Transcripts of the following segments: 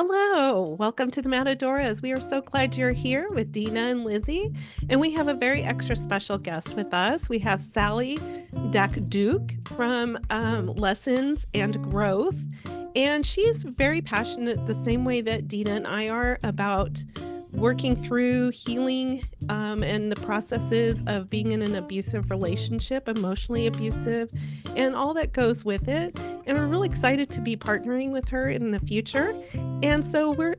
Hello, welcome to the Matadoras. We are so glad you're here with Deana and Lizzie, and we have a very extra special guest with us. We have Sally Dakdouk from Lessons and Growth, and she's very passionate the same way that Deana and I are about working through healing and the processes of being in an abusive relationship, emotionally abusive, and all that goes with it. And we're really excited to be partnering with her in the future. And so we're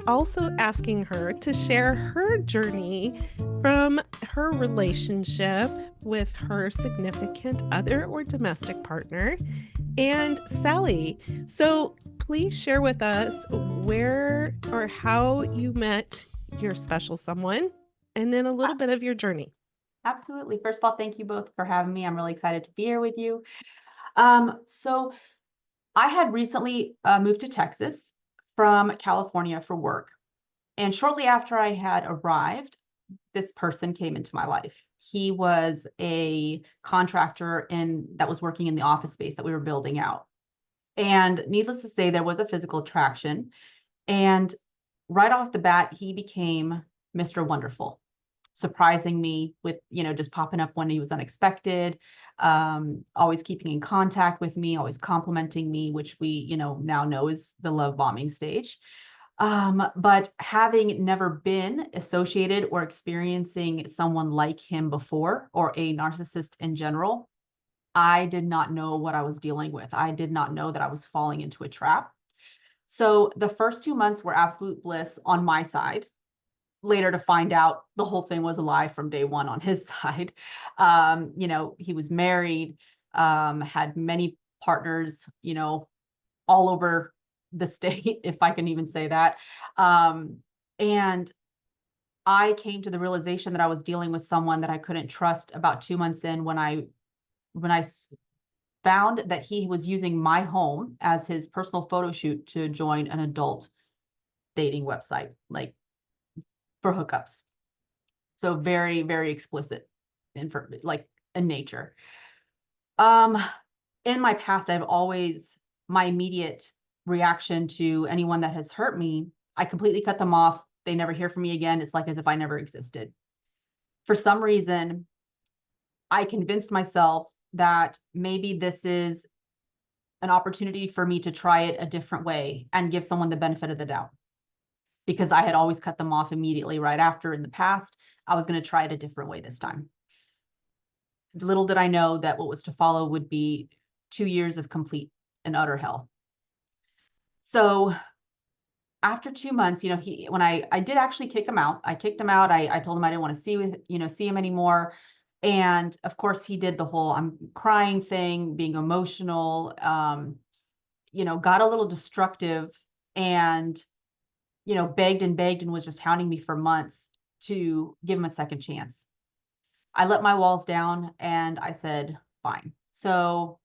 also asking her to share her journey from her relationship with her significant other or domestic partner. And Sally, so please share with us where or how you met your special someone and then a little bit of your journey. Absolutely. First of all, thank you both for having me. I'm really excited to be here with you. So I had recently moved to Texas from California for work. And shortly after I had arrived, this person came into my life. He was a contractor that was working in the office space that we were building out. And needless to say, there was a physical attraction. And right off the bat, he became Mr. Wonderful, surprising me with, just popping up when he was unexpected, always keeping in contact with me, always complimenting me, which we, now know is the love bombing stage. But having never been associated or experiencing someone like him before, or a narcissist in general, I did not know what I was dealing with. I did not know that I was falling into a trap. So the first 2 months were absolute bliss on my side, later to find out the whole thing was a lie from day one on his side. He was married, had many partners, all over the state, if I can even say that. And I came to the realization that I was dealing with someone that I couldn't trust about 2 months in when I found that he was using my home as his personal photo shoot to join an adult dating website, like for hookups. So very, very explicit in nature. Um, in my past, my immediate reaction to anyone that has hurt me, I completely cut them off. They never hear from me again. It's like as if I never existed. For some reason, I convinced myself that maybe this is an opportunity for me to try it a different way and give someone the benefit of the doubt, because I had always cut them off immediately right after in the past. I was going to try it a different way this time. Little did I know that what was to follow would be 2 years of complete and utter hell. So after 2 months, when I did actually kick him out. I kicked him out. I told him I didn't want to see him anymore. And of course he did the whole I'm crying thing, being emotional, got a little destructive, and begged and begged and was just hounding me for months to give him a second chance. I let my walls down and I said, fine. So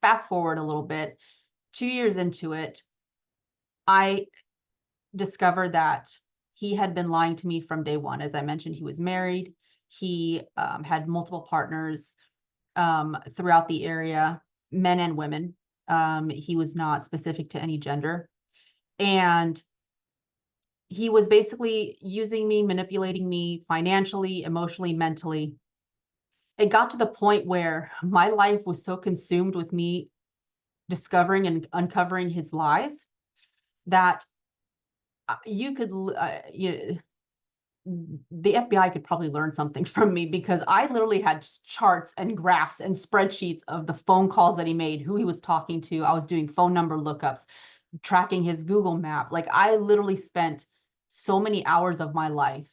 fast forward a little bit, 2 years into it, I discovered that he had been lying to me from day one. As I mentioned, he was married. He had multiple partners throughout the area, men and women. He was not specific to any gender. And he was basically using me, manipulating me financially, emotionally, mentally. It got to the point where my life was so consumed with me discovering and uncovering his lies that you could, the FBI could probably learn something from me, because I literally had charts and graphs and spreadsheets of the phone calls that he made, who he was talking to. I was doing phone number lookups, tracking his Google map. Like, I literally spent so many hours of my life,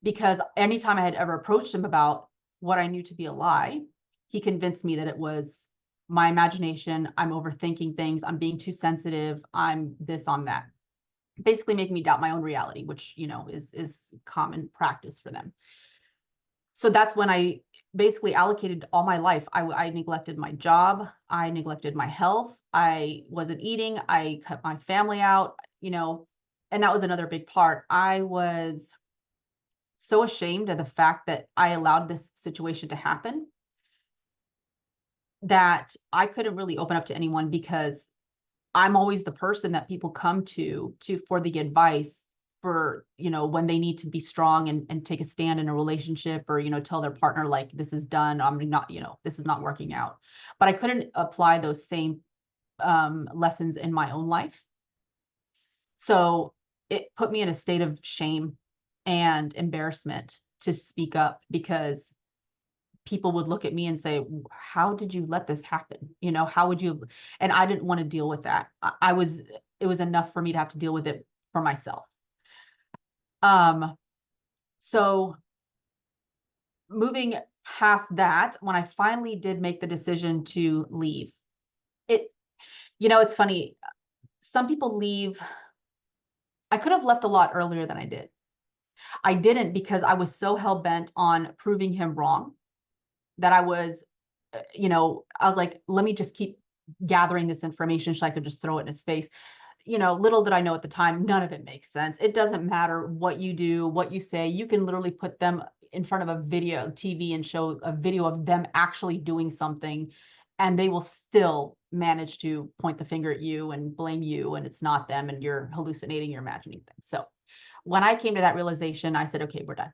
because anytime I had ever approached him about what I knew to be a lie, he convinced me that it was my imagination. I'm overthinking things. I'm being too sensitive. I'm this, I'm that. Basically making me doubt my own reality, which, is common practice for them. So that's when I basically allocated all my life. I neglected my job. I neglected my health. I wasn't eating. I cut my family out, and that was another big part. I was so ashamed of the fact that I allowed this situation to happen, that I couldn't really open up to anyone, because I'm always the person that people come to for the advice for, when they need to be strong and take a stand in a relationship, or, tell their partner, like, this is done. I'm not, this is not working out. But I couldn't apply those same lessons in my own life. So it put me in a state of shame and embarrassment to speak up, because people would look at me and say, how did you let this happen? How would you? And I didn't want to deal with that. It was enough for me to have to deal with it for myself. So moving past that, when I finally did make the decision to leave, it's funny. Some people leave. I could have left a lot earlier than I did. I didn't, because I was so hell-bent on proving him wrong that I was like, let me just keep gathering this information so I could just throw it in his face. Little did I know at the time, none of it makes sense. It doesn't matter what you do, what you say. You can literally put them in front of a video TV and show a video of them actually doing something, and they will still manage to point the finger at you and blame you, and it's not them, and you're hallucinating, you're imagining things. So when I came to that realization, I said, okay, we're done.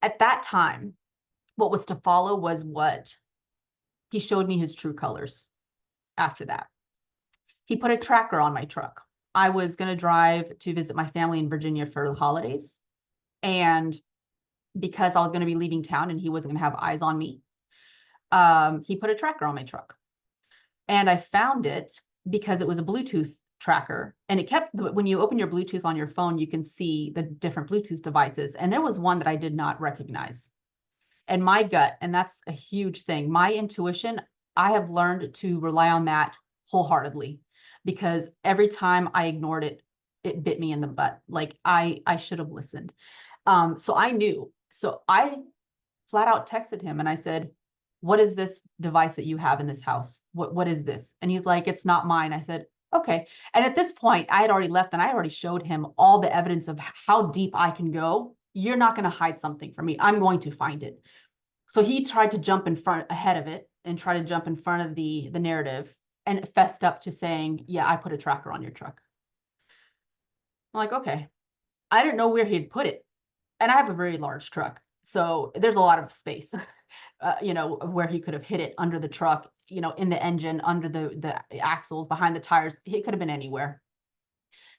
At that time, what was to follow was what he showed me his true colors. After that, he put a tracker on my truck. I was going to drive to visit my family in Virginia for the holidays. And because I was going to be leaving town and he wasn't going to have eyes on me, he put a tracker on my truck. And I found it because it was a Bluetooth tracker. And it kept, when you open your Bluetooth on your phone, you can see the different Bluetooth devices. And there was one that I did not recognize. And my gut, and that's a huge thing, my intuition, I have learned to rely on that wholeheartedly, because every time I ignored it, it bit me in the butt. Like I should have listened. So I knew. So I flat out texted him and I said, what is this device that you have in this house? What is this? And he's like, it's not mine. I said, okay. And at this point, I had already left and I already showed him all the evidence of how deep I can go. You're not going to hide something from me. I'm going to find it. So he tried to jump ahead of it and try to jump in front of the narrative, and fessed up to saying, yeah, I put a tracker on your truck. I'm like, okay. I didn't know where he'd put it. And I have a very large truck, so there's a lot of space, where he could have hid it, under the truck, in the engine, under the axles, behind the tires. It could have been anywhere.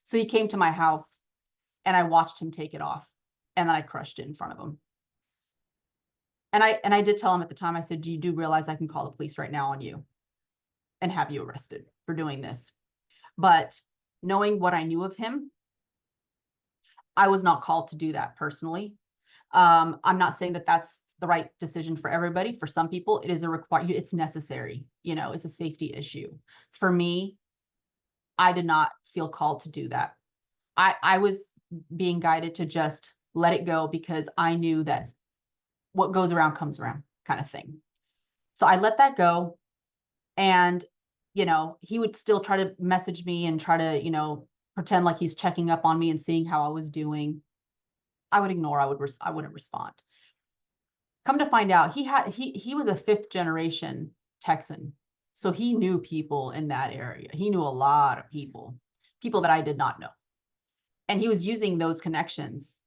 So he came to my house and I watched him take it off, and then I crushed it in front of him. And I did tell him at the time, I said, you do realize I can call the police right now on you and have you arrested for doing this. But knowing what I knew of him, I was not called to do that personally. I'm not saying that that's the right decision for everybody. For some people, it is it's necessary. It's a safety issue. For me, I did not feel called to do that. I was being guided to just let it go, because I knew that what goes around comes around, kind of thing. So I let that go. And, he would still try to message me and try to, pretend like he's checking up on me and seeing how I was doing. I would ignore, I wouldn't respond. Come to find out, he was a 5th generation Texan. So he knew people in that area. He knew a lot of people that I did not know. And he was using those connections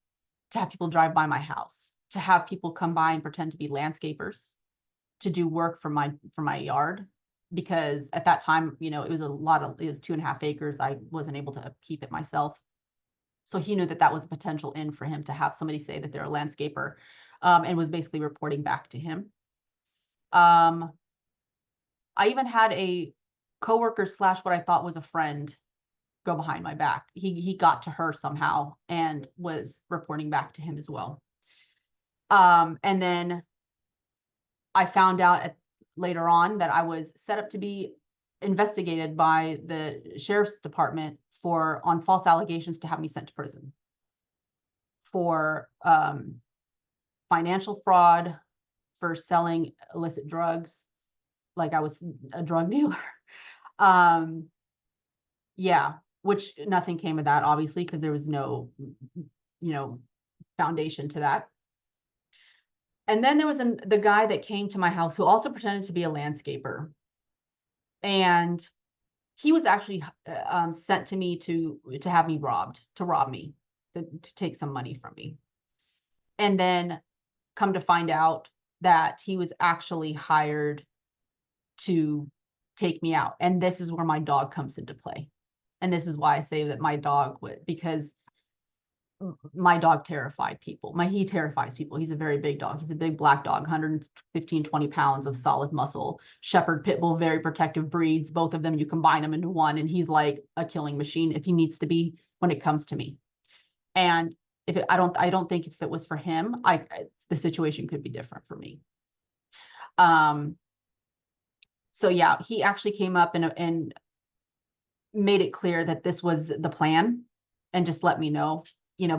to have people drive by my house, to have people come by and pretend to be landscapers, to do work for my yard. Because at that time, it was 2.5 acres. I wasn't able to keep it myself. So he knew that that was a potential in for him to have somebody say that they're a landscaper, and was basically reporting back to him. I even had a coworker / what I thought was a friend go behind my back. He got to her somehow and was reporting back to him as well. And then I found out later on that I was set up to be investigated by the sheriff's department on false allegations to have me sent to prison for financial fraud, for selling illicit drugs, like I was a drug dealer. Yeah, which nothing came of that, obviously, because there was no, foundation to that. And then there was the guy that came to my house who also pretended to be a landscaper. And he was actually sent to me to have me robbed, to rob me, to take some money from me. And then come to find out that he was actually hired to take me out. And this is where my dog comes into play. And this is why I say that my dog would, because my dog terrified people. He terrifies people. He's a very big dog. He's a big black dog, 115, 20 pounds of solid muscle, shepherd, pit bull, very protective breeds. Both of them, you combine them into one, and he's like a killing machine if he needs to be when it comes to me. And I don't think if it was for him, the situation could be different for me. So yeah, he actually came up and made it clear that this was the plan, and just let me know,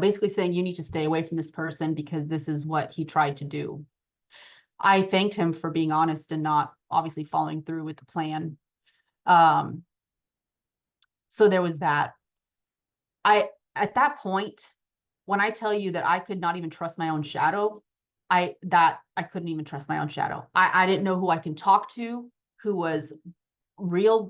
basically saying you need to stay away from this person because this is what he tried to do. I thanked him for being honest and not obviously following through with the plan. So there was that. At that point, when I tell you that I could not even trust my own shadow, I couldn't even trust my own shadow. I didn't know who I can talk to, who was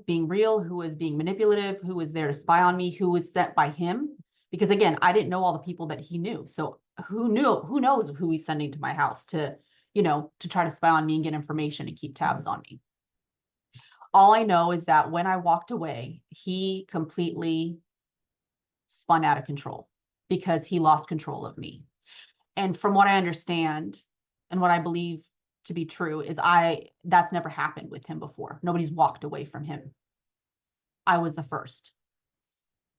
being real, who was being manipulative, who was there to spy on me, who was sent by him. Because again, I didn't know all the people that he knew. So who knows who he's sending to my house to try to spy on me and get information and keep tabs on me. All I know is that when I walked away, he completely spun out of control because he lost control of me. And from what I understand and what I believe to be true is that's never happened with him before. Nobody's walked away from him. I was the first.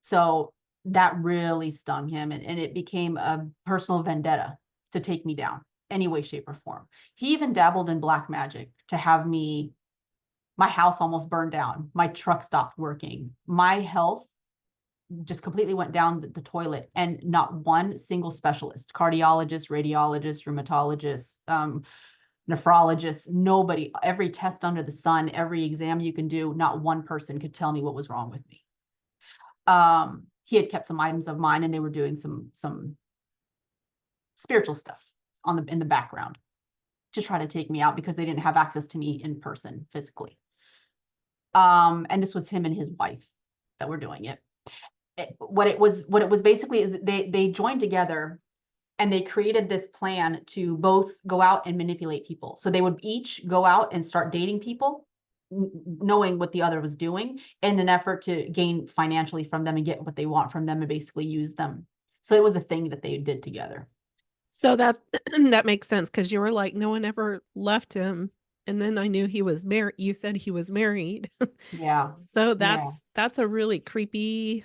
So that really stung him, and it became a personal vendetta to take me down any way, shape, or form. He even dabbled in black magic to have my house almost burned down. My truck stopped working. My health just completely went down the toilet, and not one single specialist, cardiologist, radiologist, rheumatologist, nephrologist, nobody, every test under the sun, every exam you can do, not one person could tell me what was wrong with me. He had kept some items of mine, and they were doing some spiritual stuff in the background to try to take me out because they didn't have access to me in person physically. And this was him and his wife that were doing it. What it was basically is they joined together and they created this plan to both go out and manipulate people. So they would each go out and start dating people, knowing what the other was doing, in an effort to gain financially from them and get what they want from them and basically use them. So it was a thing that they did together. So that makes sense, because you were like, no one ever left him. And then I knew he was married. You said he was married. Yeah. So Yeah. that's a really creepy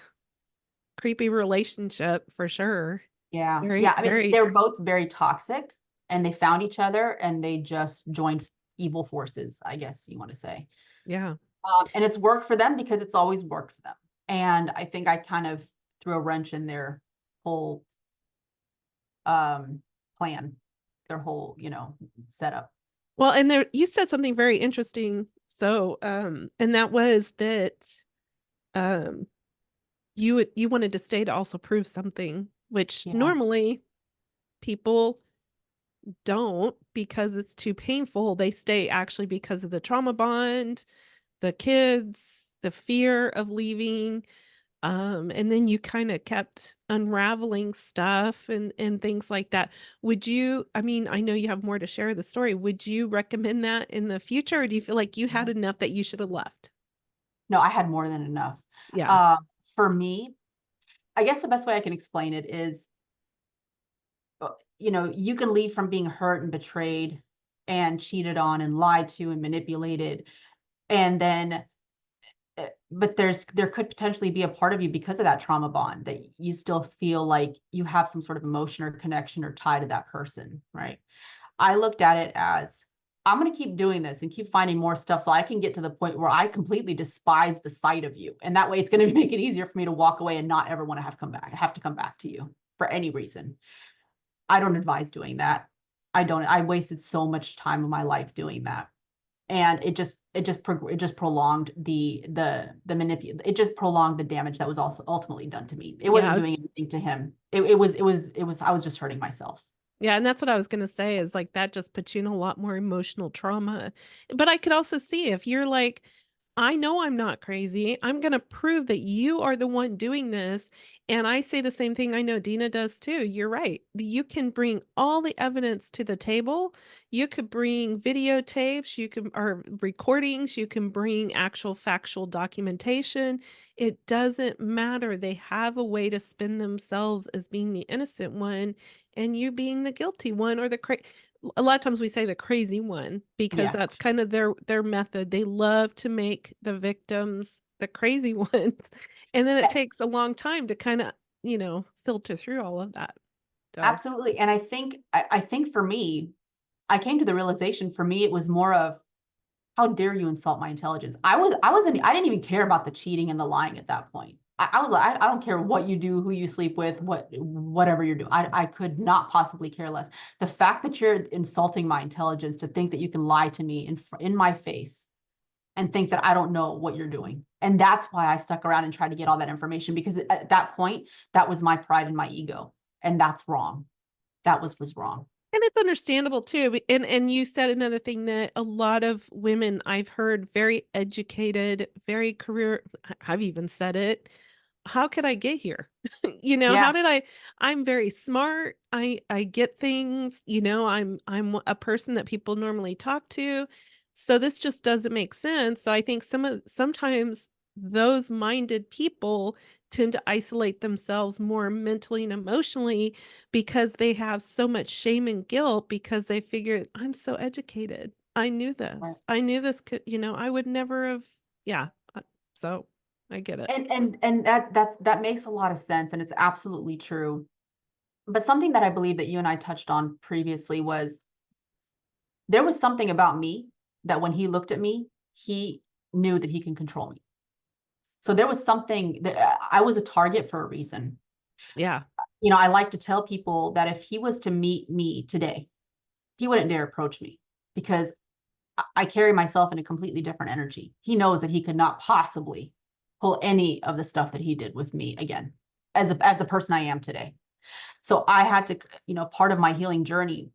relationship for sure. Yeah. Very, Yeah. I mean, very, they're both very toxic, and they found each other and they just joined evil forces, I guess you want to say. yeah. And it's worked for them because it's always worked for them. And I think I kind of threw a wrench in their whole plan, their whole, setup. Well, and there you said something very interesting. So, and that was that um you wanted to stay to also prove something, which Yeah. normally people don't because it's too painful. They stay actually because of the trauma bond, the kids, the fear of leaving. And then you kind of kept unraveling stuff and things like that. Would you, I mean, I know you have more to share of the story. Would you recommend that in the future, or do you feel like you had enough that you should have left? No, I had more than enough. Yeah. For me, I guess the best way I can explain it is, you can leave from being hurt and betrayed and cheated on and lied to and manipulated. And then, but there could potentially be a part of you because of that trauma bond that you still feel like you have some sort of emotion or connection or tie to that person, right? I looked at it as, I'm going to keep doing this and keep finding more stuff so I can get to the point where I completely despise the sight of you. And that way it's going to make it easier for me to walk away and not ever want to have to come back to you for any reason. I don't advise doing that. I wasted so much time of my life doing that. And it just prolonged it just prolonged the damage that was also ultimately done to me. It wasn't Yeah. doing anything to him. It was I was just hurting myself. Yeah, and that's what I was gonna say is like that just puts you in a lot more emotional trauma. But I could also see if you're like, I know I'm not crazy. I'm gonna prove that you are the one doing this, and I say the same thing I know Deana does too. You're right. You can bring all the evidence to the table. You could bring videotapes, you can or recordings, you can bring actual factual documentation. It doesn't matter. They have a way to spin themselves as being the innocent one and you being the guilty one or the a lot of times we say the crazy one because Yeah. that's kind of their method. They love to make the victims the crazy ones, and then it takes a long time to kinda, filter through all of that. So, Absolutely, and I think for me, I came to the realization for me, it was more of, "How dare you insult my intelligence?" I didn't even care about the cheating and the lying at that point. I was like, I don't care what you do, who you sleep with, whatever you're doing. I could not possibly care less. The fact that you're insulting my intelligence to think that you can lie to me in my face and think that I don't know what you're doing. And that's why I stuck around and tried to get all that information because at that point, that was my pride and my ego, and that's wrong. That was wrong. and it's understandable too, and you said another thing that a lot of women I've heard very educated, very career I've even said it, "How could I get here?" How Yeah, did I'm very smart, I get things, I'm a person that people normally talk to, so this just doesn't make sense, so I think sometimes those minded people tend to isolate themselves more mentally and emotionally because they have so much shame and guilt because they figure, "I'm so educated. I knew right. this. I knew this could," I would never have yeah, so I get it. And that makes a lot of sense, and it's absolutely true. But something that I believe that you and I touched on previously was there was something about me that when he looked at me, he knew that he can control me. So there was something that I was a target for a reason. Yeah. I like to tell people that if he was to meet me today, he wouldn't dare approach me because I carry myself in a completely different energy. He knows that he could not possibly pull any of the stuff that he did with me again as the person I am today. So I had to, part of my healing journey,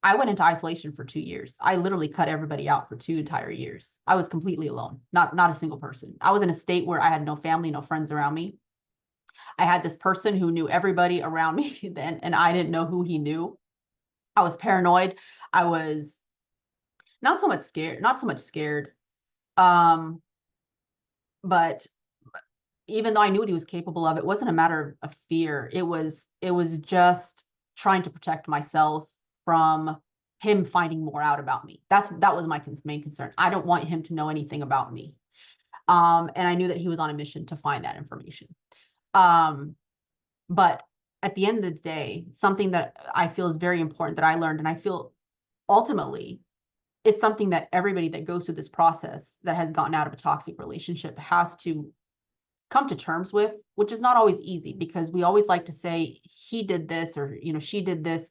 I went into isolation for 2 years. I literally cut everybody out for 2 entire years. I was completely alone, not a single person. I was in a state where I had no family, no friends around me. I had this person who knew everybody around me, and I didn't know who he knew. I was paranoid. I was not so much scared. Um, but even though I knew what he was capable of, it wasn't a matter of fear. It was just trying to protect myself from him finding more out about me. That was my main concern. I don't want him to know anything about me. And I knew that he was on a mission to find that information. Um, but at the end of the day, something that I feel is very important that I learned, and I feel ultimately it's something that everybody that goes through this process that has gotten out of a toxic relationship has to come to terms with, which is not always easy because we always like to say he did this or she did this.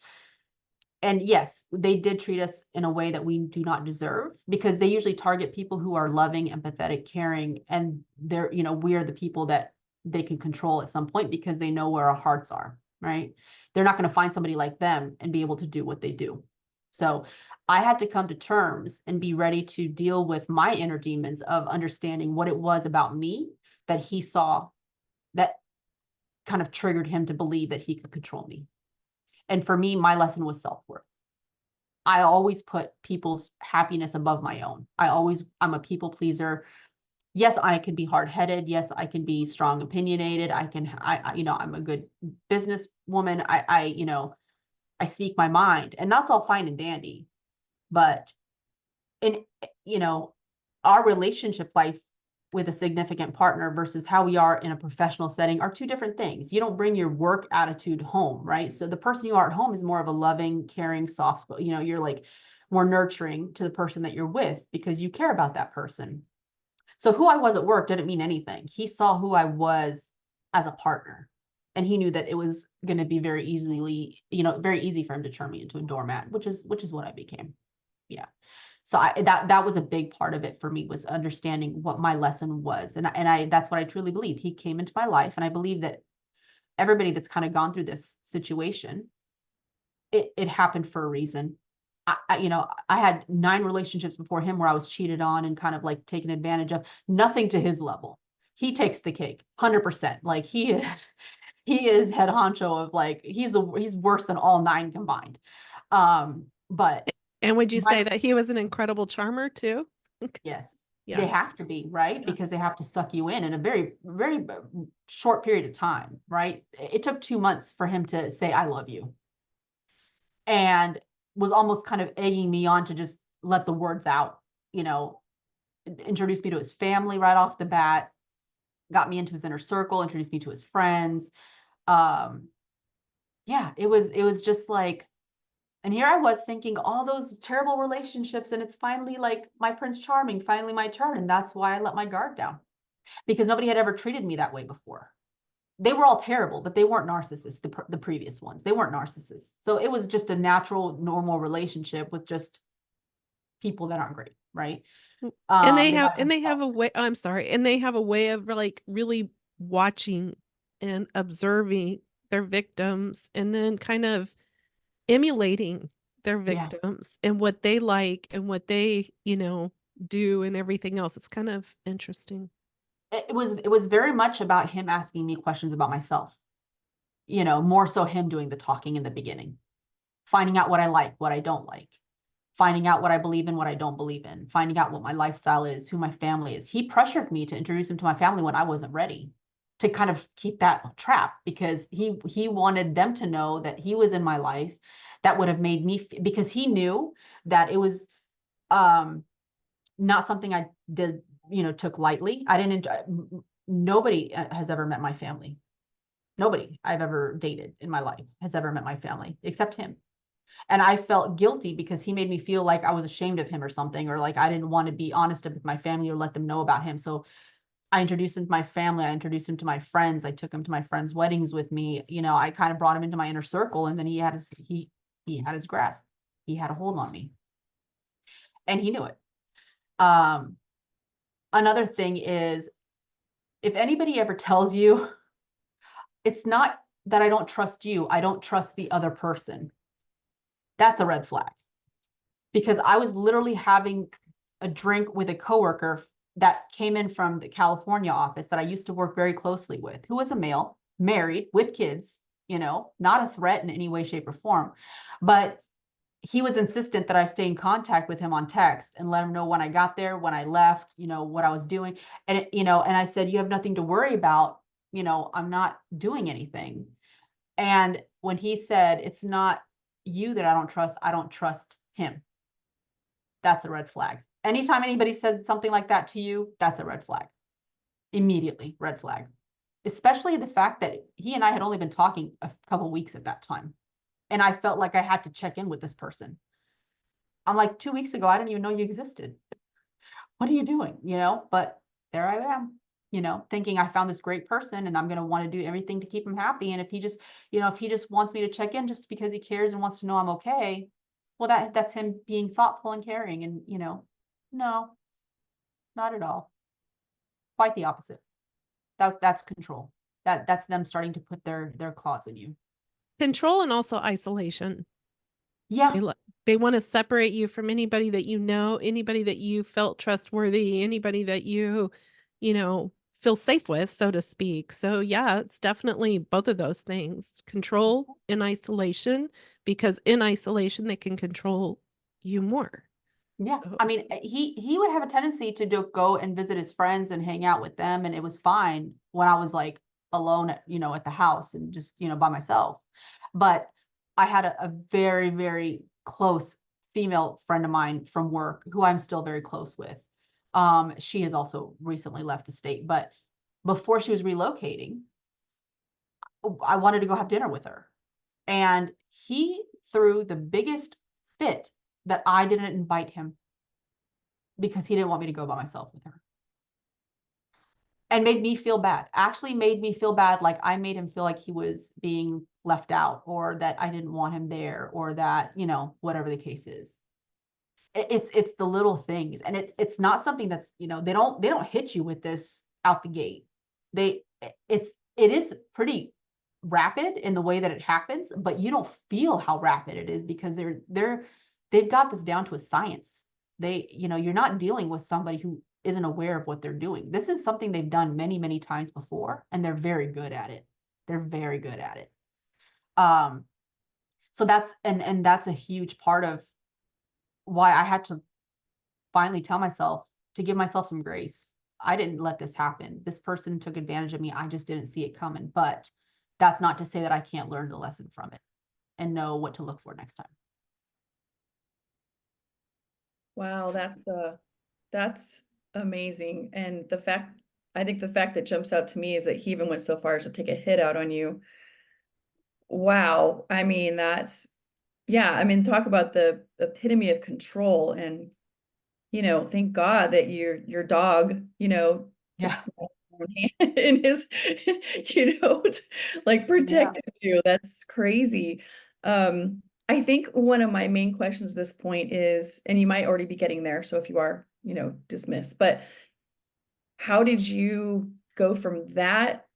And yes, they did treat us in a way that we do not deserve because they usually target people who are loving, empathetic, caring, and we are the people that they can control at some point because they know where our hearts are, right? They're not going to find somebody like them and be able to do what they do. So I had to come to terms and be ready to deal with my inner demons of understanding what it was about me that he saw that kind of triggered him to believe that he could control me. And for me, my lesson was self-worth. I always put people's happiness above my own. I'm a people pleaser. Yes, I can be hard-headed. Yes, I can be strong opinionated. I'm a good businesswoman. I speak my mind, and that's all fine and dandy. But in you know our relationship life with a significant partner versus how we are in a professional setting are two different things. You don't bring your work attitude home, right? So the person you are at home is more of a loving, caring, soft spot. You're like more nurturing to the person that you're with because you care about that person. So who I was at work didn't mean anything. He saw who I was as a partner, and he knew that it was going to be very easy for him to turn me into a doormat, which is what I became. Yeah. So that was a big part of it for me was understanding what my lesson was. And I that's what I truly believe. He came into my life, and I believe that everybody that's kind of gone through this situation, it happened for a reason. I had 9 relationships before him where I was cheated on and kind of like taken advantage of. Nothing to his level. He takes the cake, 100%. Like he is head honcho of like he's worse than all 9 combined. But And would you say my that he was an incredible charmer too? yes, they Yeah. have to be, right? Yeah. Because they have to suck you in a very, very short period of time, right? It took 2 months for him to say, I love you. And was almost kind of egging me on to just let the words out, you know, introduced me to his family right off the bat, got me into his inner circle, introduced me to his friends. Um, yeah, it was just like, and here I was thinking all those terrible relationships, and it's finally like my Prince Charming, finally my turn. And that's why I let my guard down because nobody had ever treated me that way before. They were all terrible, but they weren't narcissists, the previous ones. They weren't narcissists. So it was just a natural, normal relationship with just people that aren't great, right? They got And they have involved. a way, I'm sorry, and they have a way of like really watching and observing their victims and then kind of emulating their Yeah. victims and what they like and what they, do and everything else. It's kind of interesting. It was very much about him asking me questions about myself, more so him doing the talking in the beginning, finding out what I like, what I don't like, finding out what I believe in, what I don't believe in, finding out what my lifestyle is, who my family is. He pressured me to introduce him to my family when I wasn't ready, to kind of keep that trap because he wanted them to know that he was in my life. That would have made me, because he knew that it was um not something I did, took lightly. I didn't enjoy, nobody has ever met my family. Nobody I've ever dated in my life has ever met my family except him. And I felt guilty because he made me feel like I was ashamed of him or something, or like I didn't want to be honest with my family or let them know about him. So I introduced him to my family. I introduced him to my friends. I took him to my friends' weddings with me. I kind of brought him into my inner circle, and then he had his grasp. He had a hold on me, and he knew it. Um, Another thing is, if anybody ever tells you, it's not that I don't trust you, I don't trust the other person. That's a red flag. Because I was literally having a drink with a coworker that came in from the California office that I used to work very closely with, who was a male, married with kids, not a threat in any way, shape, or form. But he was insistent that I stay in contact with him on text and let him know when I got there, when I left, what I was doing. And I said, you have nothing to worry about. I'm not doing anything. And when he said, it's not you that I don't trust him. That's a red flag. Anytime anybody says something like that to you, that's a red flag. Immediately, red flag. Especially the fact that he and I had only been talking a couple of weeks at that time. And I felt like I had to check in with this person. I'm like, 2 weeks ago, I didn't even know you existed. What are you doing? But there I am, thinking I found this great person and I'm going to want to do everything to keep him happy. And if he just wants me to check in just because he cares and wants to know I'm okay, well, that's him being thoughtful and caring. And, no, not at all. Quite the opposite. That's control. That's them starting to put their claws in you. Control and also isolation. Yeah, They li- they want to separate you from anybody that you know, anybody that you felt trustworthy, anybody that you know, feel safe with, so to speak. So yeah, it's definitely both of those things. Control and isolation, because in isolation they can control you more. yeah. So I mean, he would have a tendency to go and visit his friends and hang out with them, and it was fine when I was like alone at the house and just by myself. But I had a very, very close female friend of mine from work who I'm still very close with. She has also recently left the state, but before she was relocating, I wanted to go have dinner with her. And he threw the biggest fit that I didn't invite him because he didn't want me to go by myself with her. And made me feel bad. Actually made me feel bad, like I made him feel like he was being left out or that I didn't want him there or that, whatever the case is. It's the little things, and it's not something that's, they don't hit you with this out the gate. They it is pretty rapid in the way that it happens, but you don't feel how rapid it is because they've got this down to a science. You're not dealing with somebody who isn't aware of what they're doing. This is something they've done many, many times before, and they're very good at it. They're very good at it. So that's a huge part of why I had to finally tell myself to give myself some grace. I didn't let this happen. This person took advantage of me. I just didn't see it coming. But that's not to say that I can't learn the lesson from it and know what to look for next time. Wow, that's amazing. And I think the fact that jumps out to me is that he even went so far as to take a hit out on you. Wow. I mean, yeah, I mean, talk about the epitome of control. And, thank God that your dog, took Yeah. in his, like protected you. That's crazy. I think one of my main questions at this point is, and you might already be getting there, so if you are, dismiss, but how did you go from that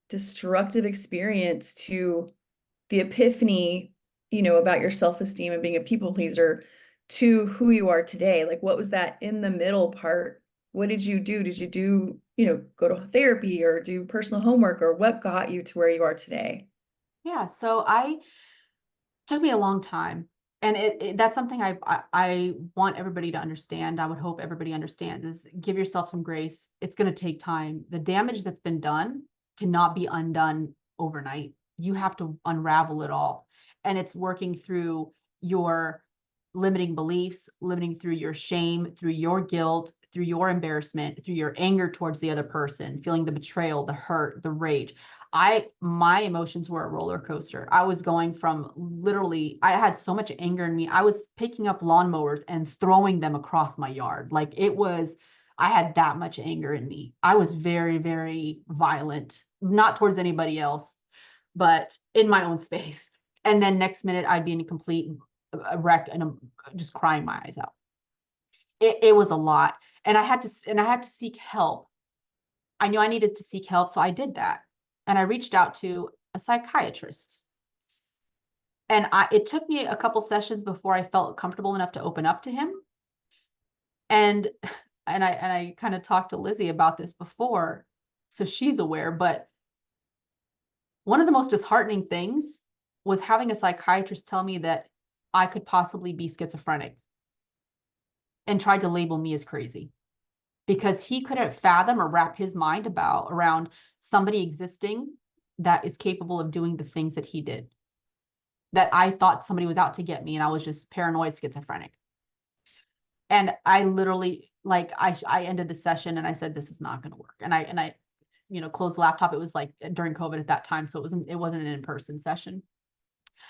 destructive experience to the epiphany, about your self-esteem and being a people pleaser to who you are today? Like, what was that in the middle part? What did you do? Did you do, go to therapy or do personal homework, or what got you to where you are today? Yeah. So I took me a long time. And that's something I want everybody to understand. I would hope everybody understands is give yourself some grace. It's going to take time. The damage that's been done cannot be undone overnight. You have to unravel it all. And it's working through your limiting beliefs, limiting through your shame, through your guilt, through your embarrassment, through your anger towards the other person, feeling the betrayal, the hurt, the rage. My emotions were a roller coaster. I was going from literally, I had so much anger in me. I was picking up lawnmowers and throwing them across my yard. Like I had that much anger in me. I was very, very violent, not towards anybody else, but in my own space. And then next minute I'd be in a complete wreck and just crying my eyes out. It was a lot. And I had to seek help. I knew I needed to seek help. So I did that. And I reached out to a psychiatrist. And it took me a couple sessions before I felt comfortable enough to open up to him. And I kind of talked to Lizzie about this before, so she's aware. But one of the most disheartening things was having a psychiatrist tell me that I could possibly be schizophrenic and tried to label me as crazy, because he couldn't fathom or wrap his mind around somebody existing that is capable of doing the things that he did. That I thought somebody was out to get me and I was just paranoid schizophrenic. And I literally, like, I ended the session and I said, this is not going to work. And I closed the laptop. It was like during COVID at that time, so it wasn't an in-person session.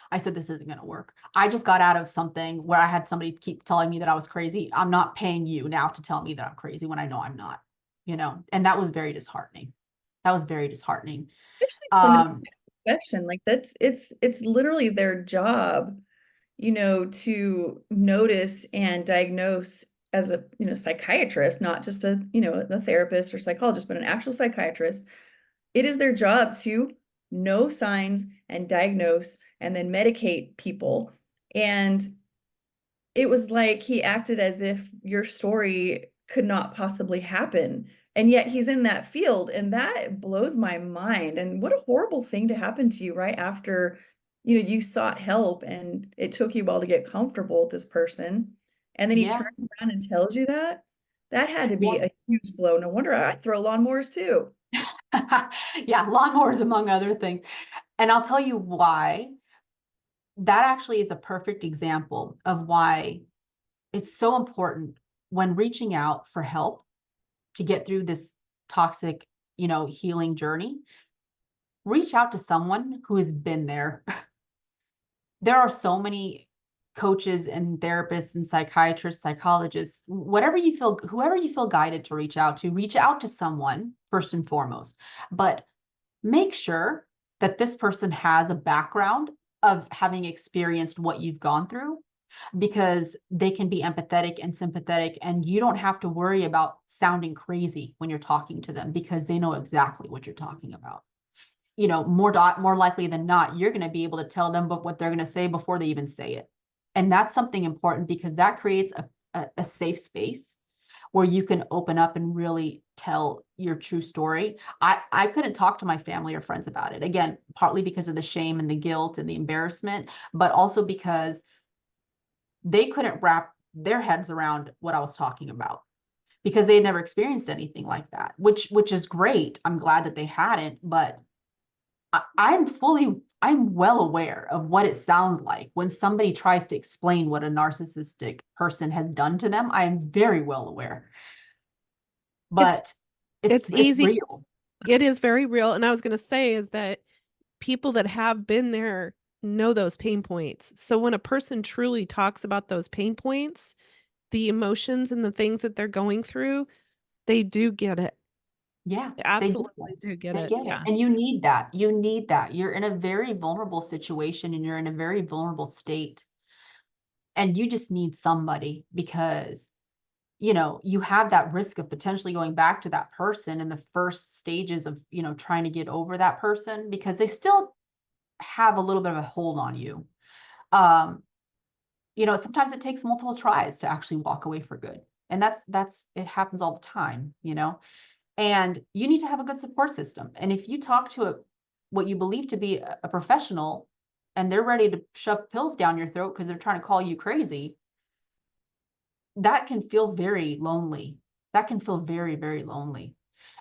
I said, this isn't going to work. I just got out of something where I had somebody keep telling me that I was crazy. I'm not paying you now to tell me that I'm crazy when I know I'm not, and that was very disheartening. That was very disheartening. Especially some profession, like it's literally their job, to notice and diagnose as a, psychiatrist, not just a therapist or psychologist, but an actual psychiatrist. It is their job to know signs and diagnose and then medicate people. And it was like he acted as if your story could not possibly happen. And yet he's in that field, and that blows my mind. And what a horrible thing to happen to you right after, you sought help and it took you a while to get comfortable with this person. And then he Yeah. turns around and tells you that. That had to be Well, a huge blow. No wonder I throw lawnmowers too. yeah, lawnmowers among other things. And I'll tell you why. That actually is a perfect example of why it's so important when reaching out for help to get through this toxic, healing journey. Reach out to someone who has been there. There are so many coaches and therapists and psychiatrists, psychologists, whoever you feel guided to reach out to someone first and foremost. But make sure that this person has a background of having experienced what you've gone through, because they can be empathetic and sympathetic, and you don't have to worry about sounding crazy when you're talking to them, because they know exactly what you're talking about. More likely than not, you're going to be able to tell them what they're going to say before they even say it. And that's something important because that creates a safe space where you can open up and really tell your true story. I couldn't talk to my family or friends about it. Again, partly because of the shame and the guilt and the embarrassment, but also because they couldn't wrap their heads around what I was talking about because they had never experienced anything like that, which is great. I'm glad that they hadn't, but I'm well aware of what it sounds like when somebody tries to explain what a narcissistic person has done to them. I am very well aware, but it's it's easy. real. It is very real. And I was going to say is that people that have been there know those pain points. So when a person truly talks about those pain points, the emotions and the things that they're going through, they do get it. Yeah, They they do. absolutely do get They it. get it. Yeah. And you need that. You need that. You're in a very vulnerable situation and you're in a very vulnerable state. And you just need somebody because, you know, you have that risk of potentially going back to that person in the first stages of, you know, trying to get over that person because they still have a little bit of a hold on you. Um, you know, sometimes it takes multiple tries to actually walk away for good. And that's it happens all the time, you know. And you need to have a good support system. And if you talk to what you believe to be a professional and they're ready to shove pills down your throat because they're trying to call you crazy, that can feel very lonely. That can feel very, very lonely.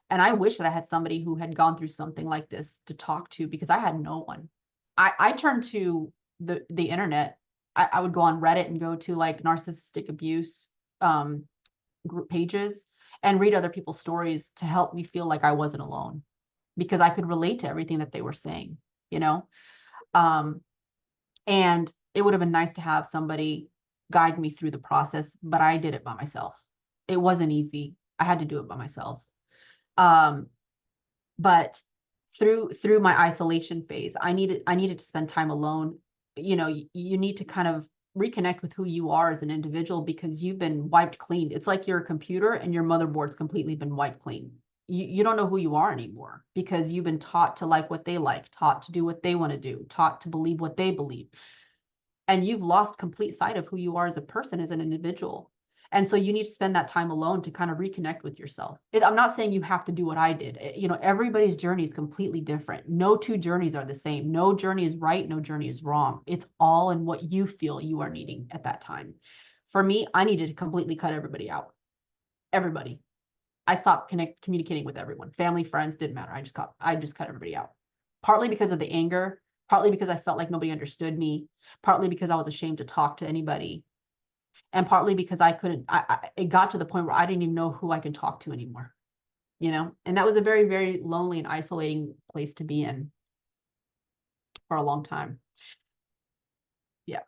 And I wish that I had somebody who had gone through something like this to talk to because I had no one. I turned to the internet. I would go on Reddit and go to like narcissistic abuse group pages and read other people's stories to help me feel like I wasn't alone because I could relate to everything that they were saying, you know? Um, and it would have been nice to have somebody guide me through the process, but I did it by myself. It wasn't easy. I had to do it by myself. Um, but through my isolation phase, I needed to spend time alone. You know, you need to kind of reconnect with who you are as an individual because you've been wiped clean. It's like you're a computer and your motherboard's completely been wiped clean. You don't know who you are anymore because you've been taught to like what they like, taught to do what they want to do, taught to believe what they believe. And you've lost complete sight of who you are as a person, as an individual. And so you need to spend that time alone to kind of reconnect with yourself. I'm not saying you have to do what I did. You know, everybody's journey is completely different. No two journeys are the same. No journey is right. No journey is wrong. It's all in what you feel you are needing at that time. For me, I needed to completely cut everybody out. Everybody. I stopped communicating with everyone. Family, friends, didn't matter. I just cut everybody out. Partly because of the anger, partly because I felt like nobody understood me, partly because I was ashamed to talk to anybody, and partly because I couldn't. It got to the point where I didn't even know who I could talk to anymore. You know, and that was a very, very lonely and isolating place to be in for a long time. Yeah.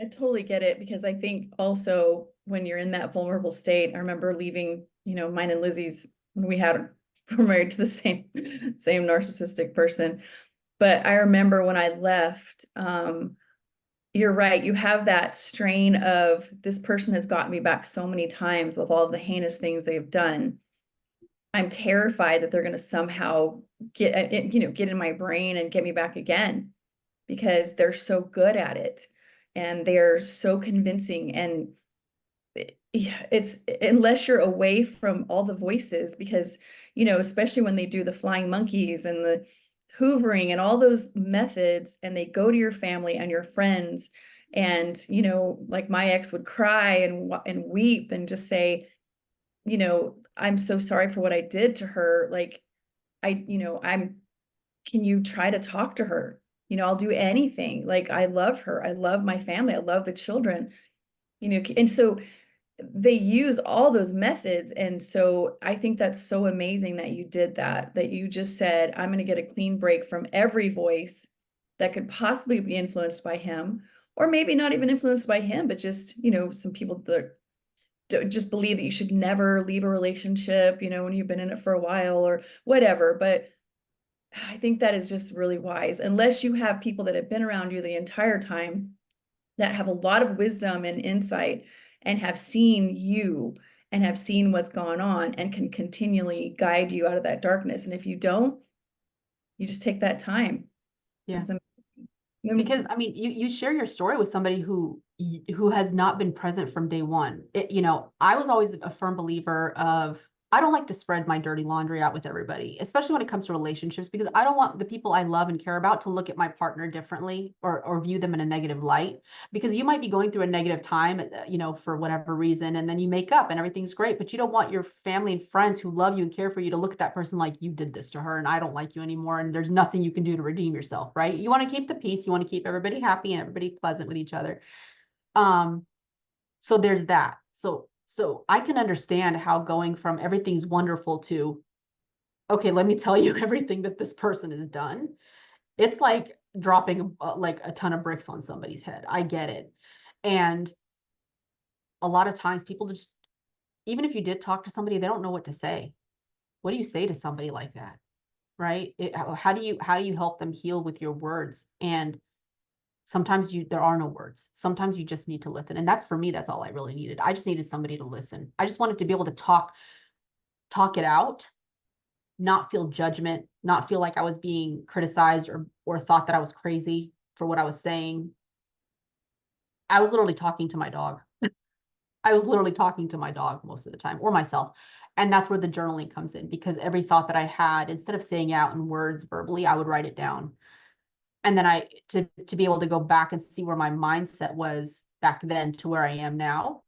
I totally get it because I think also when you're in that vulnerable state, I remember leaving, mine and Lizzie's when we're married to the same narcissistic person. But I remember when I left, you're right, you have that strain of this person has gotten me back so many times with all the heinous things they've done. I'm terrified that they're going to somehow get in my brain and get me back again because they're so good at it and they're so convincing. And it's unless you're away from all the voices, because especially when they do the flying monkeys and the hoovering and all those methods, and they go to your family and your friends, and like my ex would cry and weep and just say, I'm so sorry for what I did to her. Like, can you try to talk to her? I'll do anything. Like, I love her. I love my family. I love the children, and so they use all those methods. And so I think that's so amazing that you did that you just said, I'm going to get a clean break from every voice that could possibly be influenced by him, or maybe not even influenced by him, but just, some people that just believe that you should never leave a relationship, when you've been in it for a while or whatever. But I think that is just really wise, unless you have people that have been around you the entire time that have a lot of wisdom and insight and have seen you and have seen what's gone on and can continually guide you out of that darkness. And if you don't, you just take that time. Yeah. It's Because I mean, you share your story with somebody who who has not been present from day one. I was always a firm believer of, I don't like to spread my dirty laundry out with everybody, especially when it comes to relationships, because I don't want the people I love and care about to look at my partner differently, or view them in a negative light, because you might be going through a negative time, for whatever reason, and then you make up and everything's great, but you don't want your family and friends who love you and care for you to look at that person like, you did this to her and I don't like you anymore and there's nothing you can do to redeem yourself, right? You want to keep the peace. You want to keep everybody happy and everybody pleasant with each other. So there's that. So I can understand how going from everything's wonderful to, okay, let me tell you everything that this person has done. It's like dropping like a ton of bricks on somebody's head. I get it. And a lot of times people just, even if you did talk to somebody, they don't know what to say. What do you say to somebody like that? Right? How do you help them heal with your words? And sometimes there are no words. Sometimes you just need to listen. And that's, for me, that's all I really needed. I just needed somebody to listen. I just wanted to be able to talk it out, not feel judgment, not feel like I was being criticized or thought that I was crazy for what I was saying. I was literally talking to my dog. I was literally talking to my dog most of the time, or myself. And that's where the journaling comes in, because every thought that I had, instead of saying out in words verbally, I would write it down. And then to be able to go back and see where my mindset was back then to where I am now.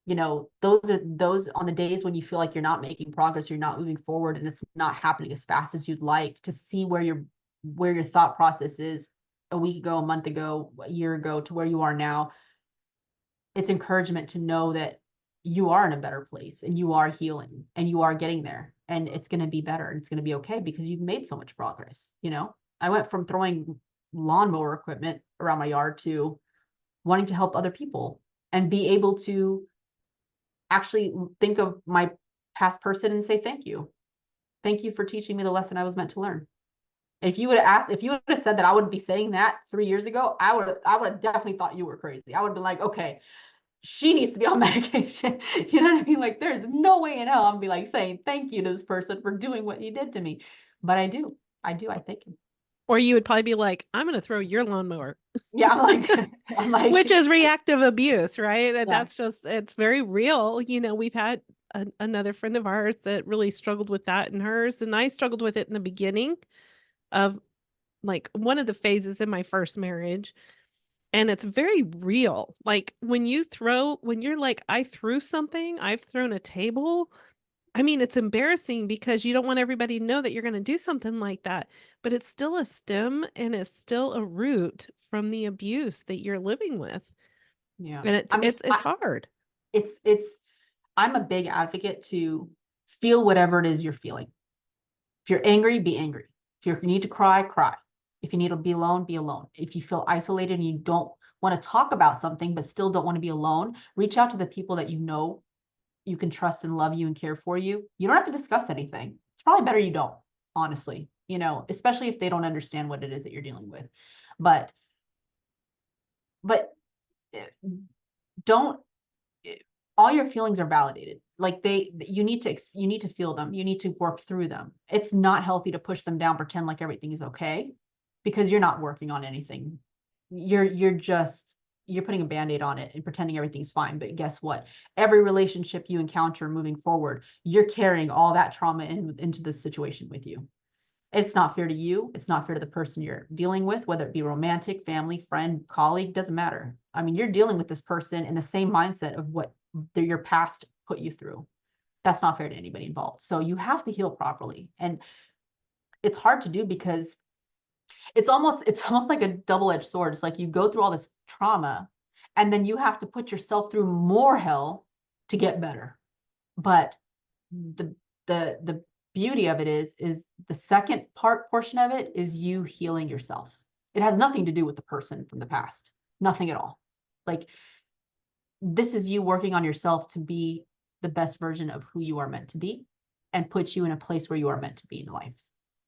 Those on the days when you feel like you're not making progress, you're not moving forward, and it's not happening as fast as you'd like, to see where your thought process is a week ago, a month ago, a year ago, to where you are now. It's encouragement to know that you are in a better place and you are healing and you are getting there, and it's going to be better and it's going to be okay because you've made so much progress. I went from throwing lawnmower equipment around my yard to wanting to help other people and be able to actually think of my past person and say, thank you. Thank you for teaching me the lesson I was meant to learn. If you would have said that I would be saying that 3 years ago, I would have definitely thought you were crazy. I would have been like, okay, she needs to be on medication. You know what I mean? Like, there's no way in hell I'm gonna be like saying thank you to this person for doing what he did to me. But I thank him. Or you would probably be like, I'm going to throw your lawnmower. Yeah, I'm like, which is reactive abuse, right? And yeah. it's very real. We've had another friend of ours that really struggled with that in hers. And I struggled with it in the beginning of like one of the phases in my first marriage. And it's very real. Like when you're like, I threw something, I've thrown a table. I mean, it's embarrassing because you don't want everybody to know that you're going to do something like that, but it's still a stem and it's still a root from the abuse that you're living with. Yeah. And it's hard. I'm a big advocate to feel whatever it is you're feeling. If you're angry, be angry. If you need to cry, cry. If you need to be alone, be alone. If you feel isolated and you don't want to talk about something, but still don't want to be alone, reach out to the people that you can trust and love you and care for you. You don't have to discuss anything. It's probably better you don't, honestly, especially if they don't understand what it is that you're dealing with. But don't, all your feelings are validated. Like you need to feel them. You need to work through them. It's not healthy to push them down, pretend like everything is okay, because you're not working on anything. You're putting a Band-Aid on it and pretending everything's fine. But guess what? Every relationship you encounter moving forward, you're carrying all that trauma into the situation with you. It's not fair to you. It's not fair to the person you're dealing with, whether it be romantic, family, friend, colleague, doesn't matter. I mean, you're dealing with this person in the same mindset of what your past put you through. That's not fair to anybody involved. So you have to heal properly. And it's hard to do because it's almost like a double-edged sword. It's like you go through all this trauma and then you have to put yourself through more hell to get better. But the beauty of it is the second portion of it is you healing yourself. It has nothing to do with the person from the past. Nothing at all. Like, this is you working on yourself to be the best version of who you are meant to be and put you in a place where you are meant to be in life.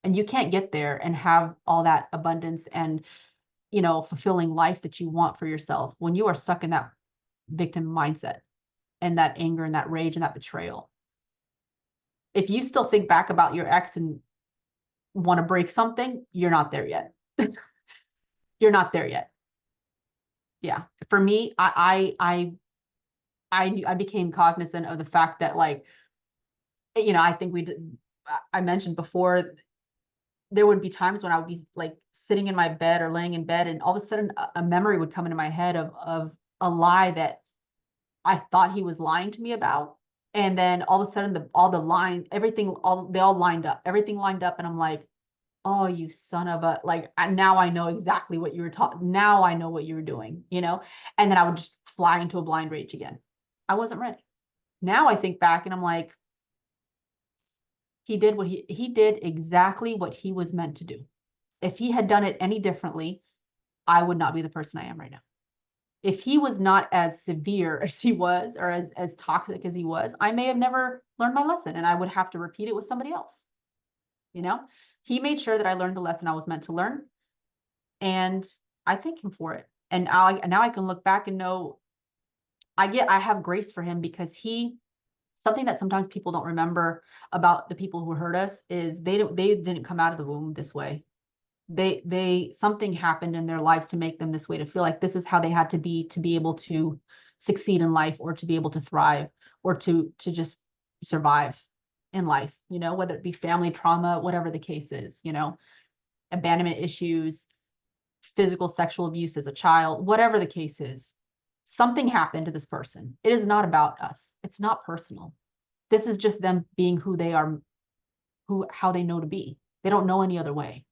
And you can't get there and have all that abundance and, fulfilling life that you want for yourself when you are stuck in that victim mindset and that anger and that rage and that betrayal. If you still think back about your ex and want to break something, you're not there yet. You're not there yet. Yeah. For me, I became cognizant of the fact that, like, I think I mentioned before, there would be times when I would be like sitting in my bed or laying in bed, and all of a sudden a memory would come into my head of a lie that I thought he was lying to me about. And then all of a sudden all the line, everything, they all lined up, everything lined up. And I'm like, oh, you son of a, like, now I know exactly what you were talking. Now I know what you were doing, and then I would just fly into a blind rage again. I wasn't ready. Now I think back and I'm like, he did exactly what he was meant to do. If he had done it any differently, I would not be the person I am right now. If he was not as severe as he was, or as toxic as he was, I may have never learned my lesson, and I would have to repeat it with somebody else. He made sure that I learned the lesson I was meant to learn, and I thank him for it. And now I can look back and know I have grace for him, because something that sometimes people don't remember about the people who hurt us is they didn't come out of the womb this way. Something happened in their lives to make them this way, to feel like this is how they had to be able to succeed in life, or to be able to thrive, or to just survive in life, whether it be family trauma, whatever the case is, abandonment issues, physical, sexual abuse as a child, whatever the case is. Something happened to this person. It is not about us. It's not personal. This is just them being who they are, how they know to be. They don't know any other way.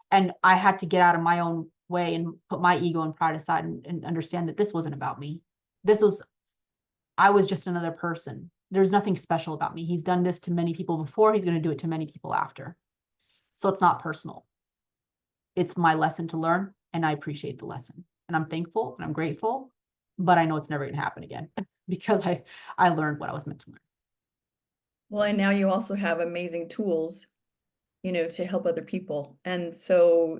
And I had to get out of my own way and put my ego and pride aside, and understand that this wasn't about me. I was just another person. There's nothing special about me. He's done this to many people before. He's going to do it to many people after. So it's not personal. It's my lesson to learn, and I appreciate the lesson. And I'm thankful and I'm grateful, but I know it's never going to happen again because I learned what I was meant to learn. Well, and now you also have amazing tools, to help other people. And so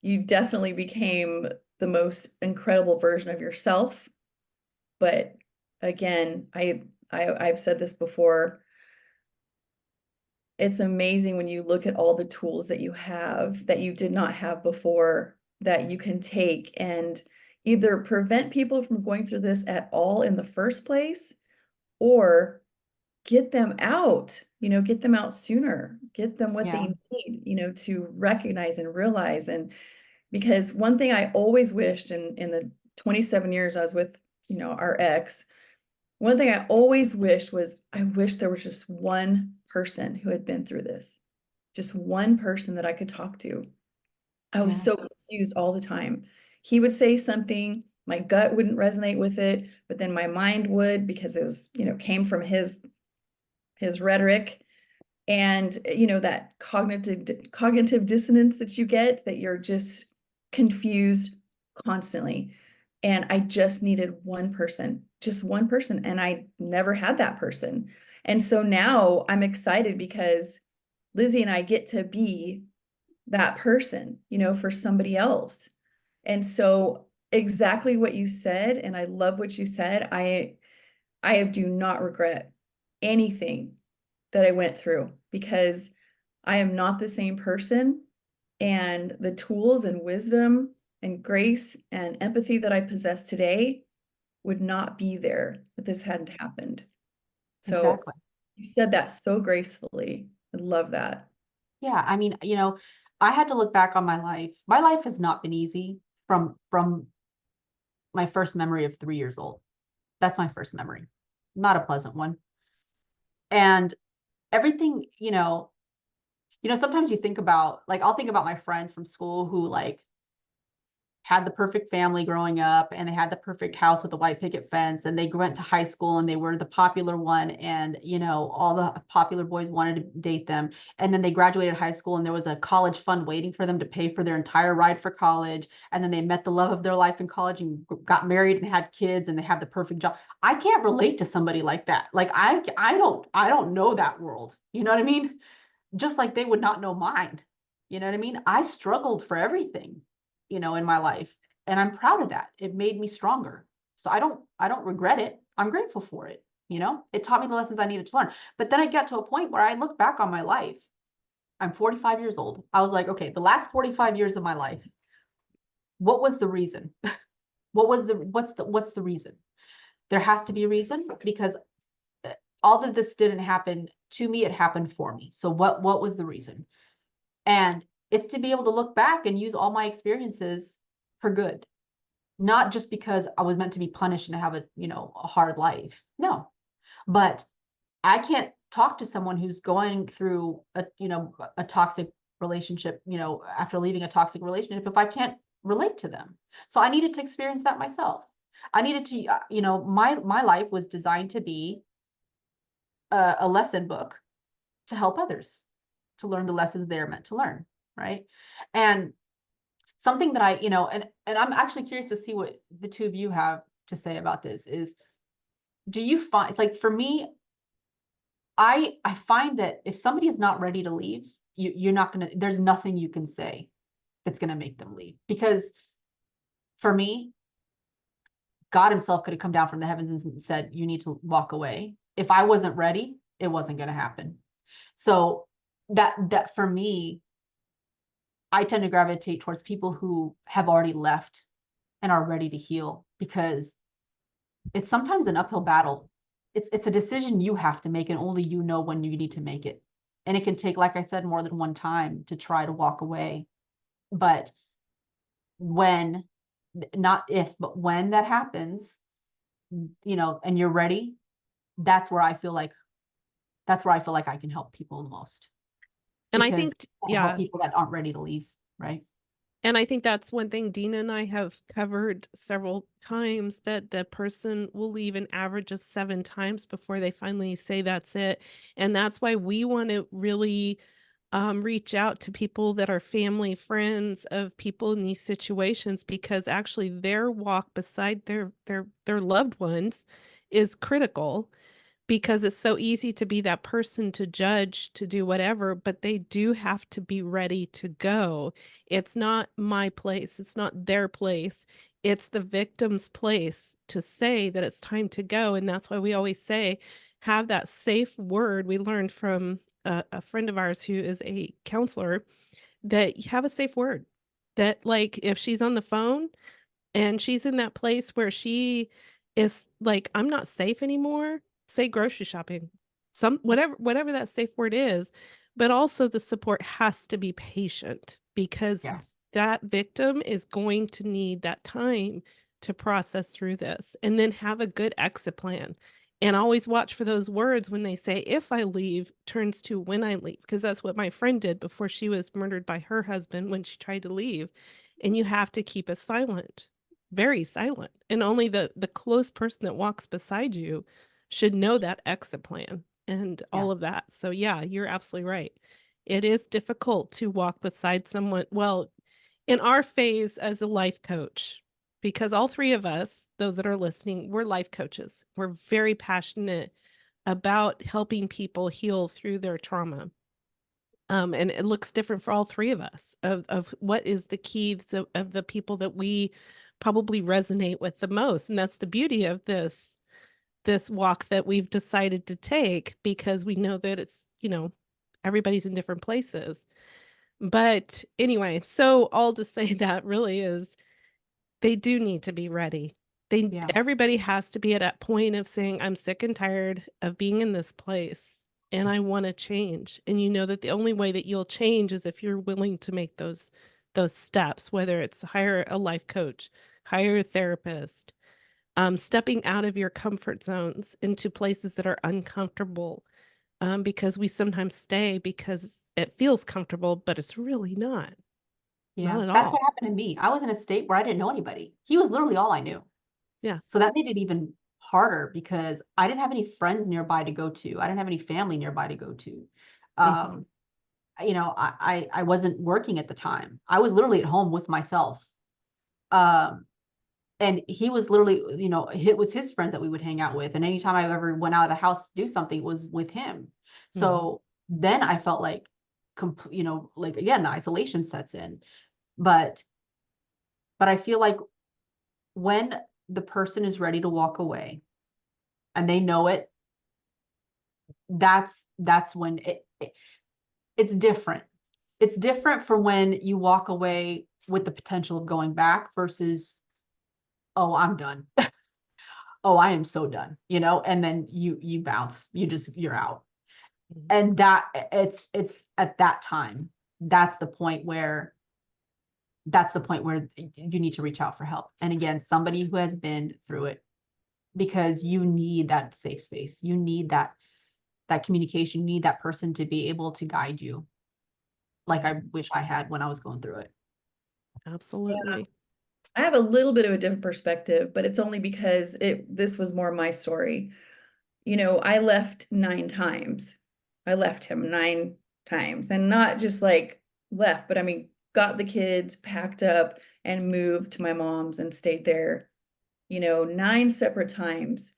you definitely became the most incredible version of yourself. But again, I've said this before. It's amazing when you look at all the tools that you have that you did not have before, that you can take and either prevent people from going through this at all in the first place, or get them out, get them out sooner, get them what they need, to recognize and realize. And because one thing I always wished in the 27 years I was with, our ex, one thing I always wished was, I wish there was just one person who had been through this, just one person that I could talk to. I was so confused all the time. He would say something, my gut wouldn't resonate with it, but then my mind would, because it was, came from his rhetoric. And that cognitive dissonance that you get, that you're just confused constantly. And I just needed one person, and I never had that person. And so now I'm excited because Lizzie and I get to be that person, for somebody else. And so exactly what you said, and I love what you said. I do not regret anything that I went through, because I am not the same person, and the tools and wisdom and grace and empathy that I possess today would not be there if this hadn't happened. So Exactly. you said that so gracefully. I love that. Yeah. I mean, I had to look back on my life. My life has not been easy from my first memory of 3 years old. That's my first memory. Not a pleasant one. And everything, sometimes you think about, like, I'll think about my friends from school who, like, had the perfect family growing up, and they had the perfect house with a white picket fence, and they went to high school and they were the popular one, and all the popular boys wanted to date them. And then they graduated high school and there was a college fund waiting for them to pay for their entire ride for college. And then they met the love of their life in college and got married and had kids, and they have the perfect job. I can't relate to somebody like that. Like, I don't know that world. You know what I mean? Just like they would not know mine. You know what I mean? I struggled for everything, in my life. And I'm proud of that. It made me stronger. So I don't regret it. I'm grateful for it. It taught me the lessons I needed to learn. But then I got to a point where I look back on my life. I'm 45 years old. I was like, okay, the last 45 years of my life, what was the reason? what's the reason? There has to be a reason, because all of this didn't happen to me, it happened for me. So what was the reason? And it's to be able to look back and use all my experiences for good, not just because I was meant to be punished and have a hard life. No, but I can't talk to someone who's going through a toxic relationship, after leaving a toxic relationship, if I can't relate to them. So I needed to experience that myself. I needed to, my life was designed to be a lesson book to help others to learn the lessons they're meant to learn, right? And something that and I'm actually curious to see what the two of you have to say about this is, do you find, like, for me, I find that if somebody is not ready to leave, you're not gonna, there's nothing you can say that's gonna make them leave. Because for me, God himself could have come down from the heavens and said, you need to walk away. If I wasn't ready, it wasn't gonna happen. So that for me, I tend to gravitate towards people who have already left and are ready to heal, because it's sometimes an uphill battle. It's a decision you have to make, and only you know when you need to make it. And it can take, like I said, more than one time to try to walk away. But when, not if, but when that happens, and you're ready, that's where I feel like I can help people the most. And I Because think, I help people that aren't ready to leave, right? and I think that's one thing Deana and I have covered several times, that the person will leave an average of 7 times before they finally say that's it. And that's why we want to really reach out to people that are family, friends of people in these situations, because actually their walk beside their loved ones is critical, because it's so easy to be that person to judge, to do whatever, but they do have to be ready to go. It's not my place, it's not their place. It's the victim's place to say that it's time to go. And that's why we always say, have that safe word. We learned from a friend of ours who is a counselor, that you have a safe word. That, like, if she's on the phone and she's in that place where she is like, "I'm not safe anymore," say grocery shopping. Some whatever that safe word is, but also the support has to be patient, because Yeah. that victim is going to need that time to process through this, and then have a good exit plan. And always watch for those words when they say, "If I leave," turns to "when I leave," because that's what my friend did before she was murdered by her husband when she tried to leave. And you have to keep it silent, very silent, and only the close person that walks beside you should know that exit plan and Yeah. all of that. So, yeah, you're absolutely right. It is difficult to walk beside someone, well, in our phase as a life coach, because all 3 of us, those that are listening, we're life coaches. We're very passionate about helping people heal through their trauma. And it looks different for all 3 of us, of what is the keys of the people that we probably resonate with the most. And that's the beauty of this walk that we've decided to take, because we know that it's, everybody's in different places. But anyway, so all to say that really is, they do need to be ready. Yeah. Everybody has to be at that point of saying, "I'm sick and tired of being in this place and I want to change." And you know that the only way that you'll change is if you're willing to make those steps, whether it's hire a life coach, hire a therapist, stepping out of your comfort zones into places that are uncomfortable. Because we sometimes stay because it feels comfortable, but it's really not. Not Yeah. at That's what all. happened to me. I was in a state where I didn't know anybody. He was literally all I knew. Yeah. So that made it even harder, because I didn't have any friends nearby to go to. I didn't have any family nearby to go to. Mhm. I wasn't working at the time. I was literally at home with myself. Um, and he was literally, it was his friends that we would hang out with. And anytime I ever went out of the house to do something, it was with him. Mhm. So then I felt like, like, again, the isolation sets in. But I feel like when the person is ready to walk away and they know it, that's when it's different. It's different from when you walk away with the potential of going back versus oh, I'm done. Oh, I am so done, and then you bounce, you're out. And that it's at that time, that's the point where you need to reach out for help. And again, somebody who has been through it, because you need that safe space. You need that communication. You need that person to be able to guide you. Like I wish I had when I was going through it. Absolutely. I have a little bit of a different perspective, but it's only because this was more my story. I left 9 times. I left him 9 times, and not just like left, but I mean, got the kids, packed up, and moved to my mom's and stayed there, 9 separate times.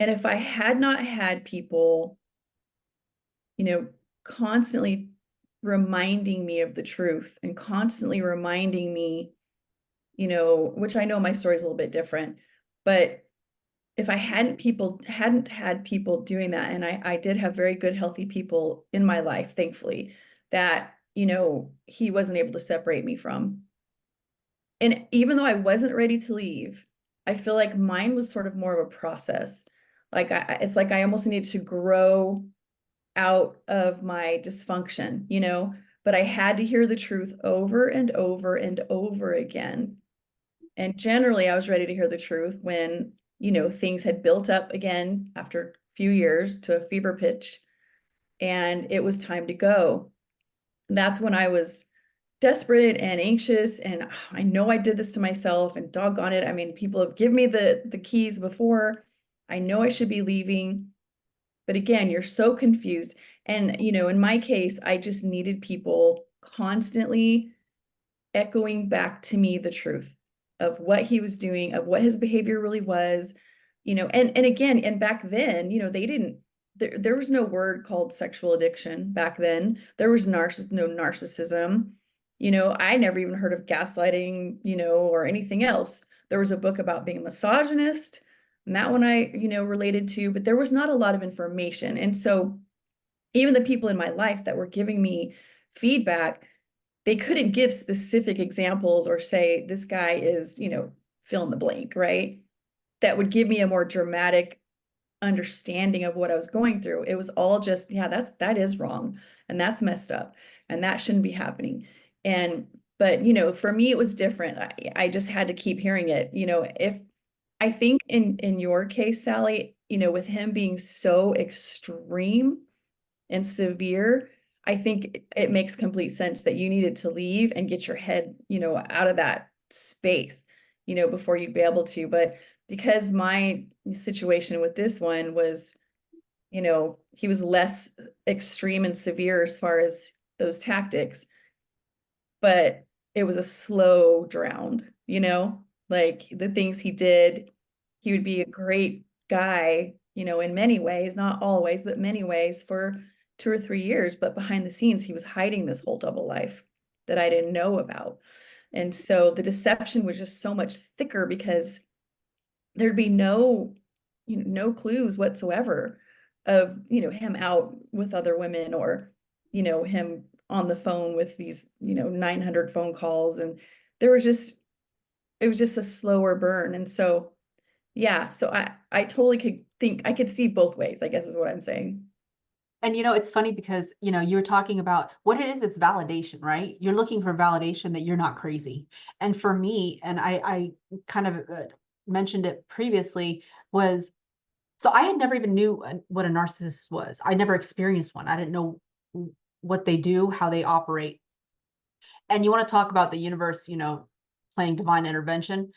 And if I had not had people, constantly reminding me of the truth and constantly reminding me, which I know my story is a little bit different, but if I hadn't had people doing that, and I did have very good, healthy people in my life, thankfully, that, he wasn't able to separate me from. And even though I wasn't ready to leave, I feel like mine was sort of more of a process. Like it's like I almost needed to grow out of my dysfunction, but I had to hear the truth over and over and over again. And generally, I was ready to hear the truth when, things had built up again after a few years to a fever pitch, and it was time to go. That's when I was desperate and anxious, and I know I did this to myself, and doggone it. I mean, people have given me the keys before. I know I should be leaving. But again, you're so confused. And, in my case, I just needed people constantly echoing back to me the truth of what he was doing, of what his behavior really was, and again, and back then, they didn't, there was no word called sexual addiction back then. There was no narcissism. I never even heard of gaslighting, or anything else. There was a book about being a misogynist, and that one I, related to, but there was not a lot of information. And so even the people in my life that were giving me feedback, they couldn't give specific examples or say, this guy is, fill in the blank, right? That would give me a more dramatic understanding of what I was going through. It was all just, yeah, that is wrong, and that's messed up, and that shouldn't be happening. But for me, it was different. I just had to keep hearing it. If I think in your case, Sally, with him being so extreme and severe, I think it makes complete sense that you needed to leave and get your head, out of that space, before you'd be able to. But because my situation with this one was, he was less extreme and severe as far as those tactics, but it was a slow drown, like the things he did. He would be a great guy, in many ways, not always, but many ways, for 2 or 3 years. But behind the scenes, he was hiding this whole double life that I didn't know about. And so the deception was just so much thicker because there'd be no clues whatsoever of, him out with other women, or, him on the phone with these, 900 phone calls. And it was just a slower burn. And so, yeah, so I totally I could see both ways, I guess is what I'm saying. And it's funny because, you were talking about what it is, it's validation, right? You're looking for validation that you're not crazy. And for me, and I kind of mentioned it previously, was, so I had never even knew what a narcissist was. I never experienced one. I didn't know what they do, how they operate. And you want to talk about the universe, playing divine intervention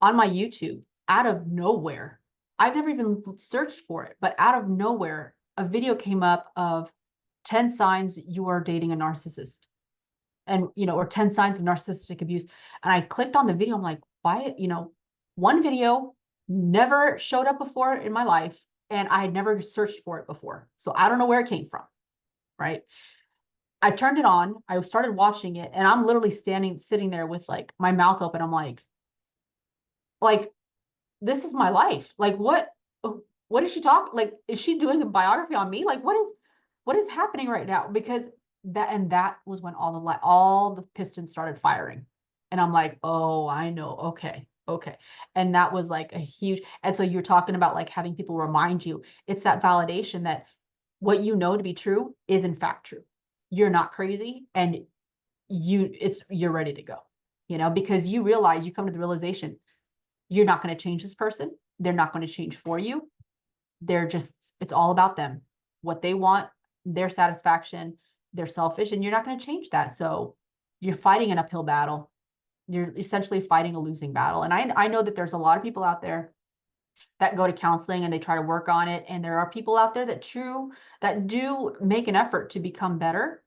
on my YouTube, out of nowhere. I've never even searched for it, but out of nowhere, a video came up of 10 signs you are dating a narcissist, and, or 10 signs of narcissistic abuse. And I clicked on the video. I'm like, why, one video never showed up before in my life, and I had never searched for it before. So I don't know where it came from, right? I turned it on, I started watching it, and I'm literally sitting there with like my mouth open. I'm like, this is my life. Like, what is she talking? Like, is she doing a biography on me? Like, what is happening right now? Because that was when all the pistons started firing. And I'm like, oh, I know. Okay. okay. And that was like a huge, and so you're talking about like having people remind you, it's that validation that what you know to be true is in fact true. You're not crazy, and you're ready to go, because you realize, you come to the realization, you're not going to change this person. They're not going to change for you. It's all about them, what they want, their satisfaction. They're selfish, and you're not going to change that. So you're fighting an uphill battle. You're essentially fighting a losing battle. And I know that there's a lot of people out there that go to counseling and they try to work on it. And there are people out there that do make an effort to become better.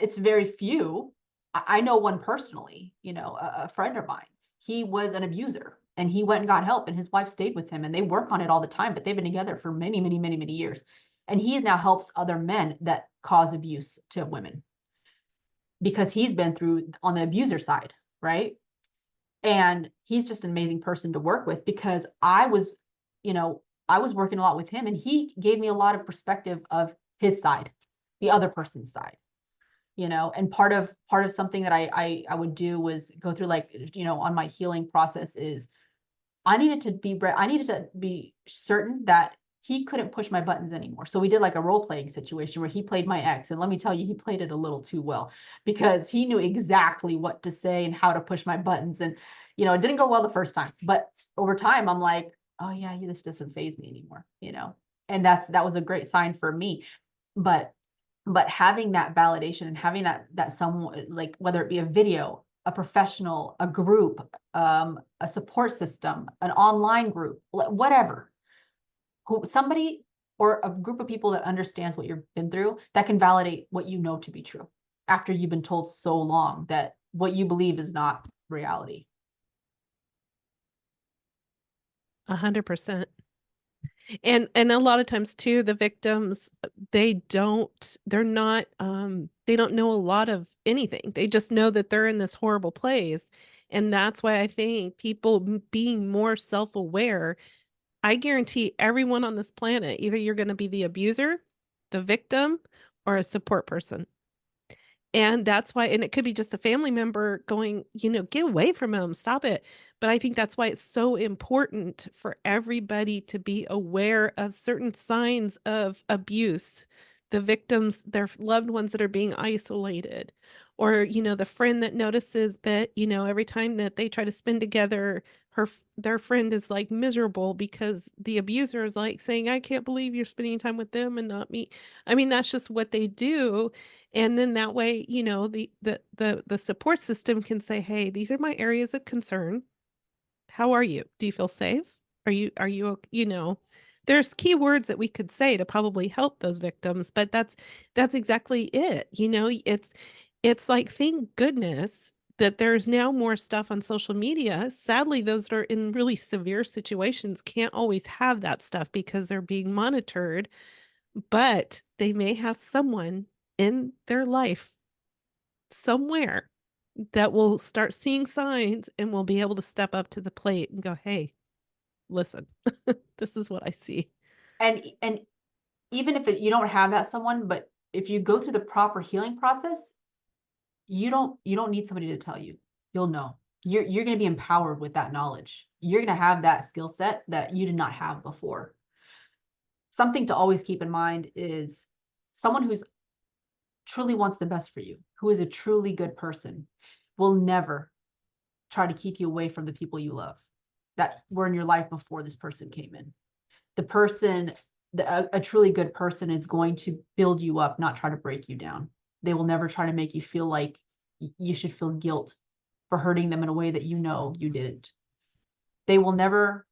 It's very few. I know one personally, a friend of mine. He was an abuser, and he went and got help, and his wife stayed with him, and they work on it all the time, but they've been together for many, many, many, many years. And he now helps other men that cause abuse to women, because he's been through on the abuser side, right? And he's just an amazing person to work with, because I was working a lot with him, and he gave me a lot of perspective of his side, the other person's side. And part of something that I would do was go through, like, on my healing process, is I needed to be certain that he couldn't push my buttons anymore. So we did like a role playing situation where he played my ex, and let me tell you, he played it a little too well, because he knew exactly what to say and how to push my buttons. And it didn't go well the first time, but over time I'm like, oh yeah, this doesn't faze me anymore, and that was a great sign for me. But having that validation, and having that someone, like, whether it be a video, a professional, a group, a support system, an online group, whatever, somebody or a group of people that understands what you've been through, that can validate what you know to be true after you've been told so long that what you believe is not reality. 100%. And a lot of times too, the victims, they don't know a lot of anything. They just know that they're in this horrible place. And that's why I think people being more self-aware, I guarantee everyone on this planet, either you're going to be the abuser, the victim, or a support person. And that's why, and it could be just a family member going, get away from him, stop it. But I think that's why it's so important for everybody to be aware of certain signs of abuse, the victims, their loved ones that are being isolated, or, the friend that notices that, every time that they try to spend together, their friend is like miserable because the abuser is like saying, I can't believe you're spending time with them and not me. I mean, that's just what they do. And then that way, the support system can say, hey, these are my areas of concern. How are you? Do you feel safe? There's key words that we could say to probably help those victims, but that's exactly it. It's like, thank goodness that there's now more stuff on social media. Sadly, those that are in really severe situations can't always have that stuff because they're being monitored, but they may have someone in their life somewhere that will start seeing signs and will be able to step up to the plate and go, hey, listen, this is what I see. And even if you don't have that someone, but if you go through the proper healing process, you don't need somebody to tell you. You'll know. You're going to be empowered with that knowledge. You're going to have that skill set that you did not have before. Something to always keep in mind is someone who's truly wants the best for you, who is a truly good person, will never try to keep you away from the people you love that were in your life before this person came in. A truly good person is going to build you up, not try to break you down. They will never try to make you feel like you should feel guilt for hurting them in a way that you didn't. They will never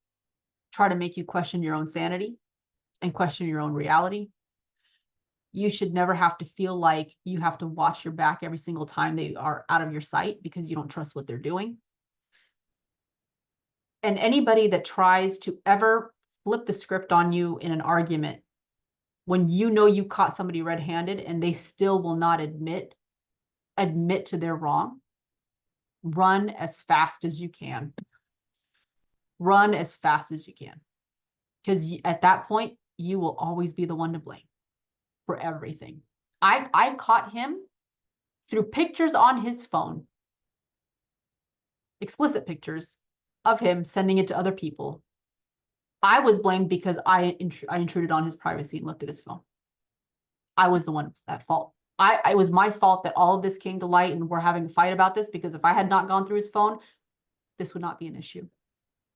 try to make you question your own sanity and question your own reality. You should never have to feel like you have to watch your back every single time they are out of your sight because you don't trust what they're doing. And anybody that tries to ever flip the script on you in an argument, when you caught somebody red-handed and they still will not admit to their wrong, run as fast as you can. Run as fast as you can. Because at that point, you will always be the one to blame for everything. I caught him through pictures on his phone, explicit pictures, of him sending it to other people. I was blamed because I intruded on his privacy and looked at his phone. I was the one at fault. It was my fault that all of this came to light and we're having a fight about this, because if I had not gone through his phone, this would not be an issue,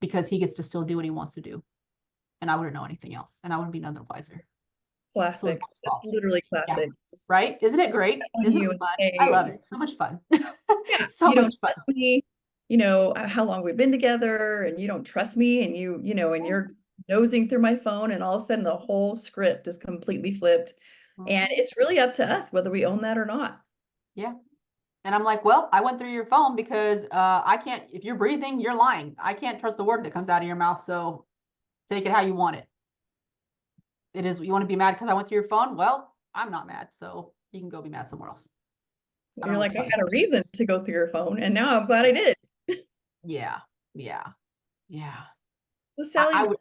because he gets to still do what he wants to do. And I wouldn't know anything else, and I wouldn't be none the wiser. Classic. That's literally classic. Yeah. Right? Isn't it great? Isn't it fun? I love it. So much fun. Yeah, So you don't much fun. trust me, how long we've been together, and you don't trust me, and and you're nosing through my phone, and all of a sudden the whole script is completely flipped. And it's really up to us whether we own that or not. Yeah. And I'm like, well, I went through your phone because I can't, if you're breathing, you're lying. I can't trust the word that comes out of your mouth. So take it how you want it. It is, you want to be mad because I went through your phone? Well, I'm not mad. So you can go be mad somewhere else. You're like, I had a reason to go through your phone, and now I'm glad I did. Yeah. Yeah. Yeah. So Sally,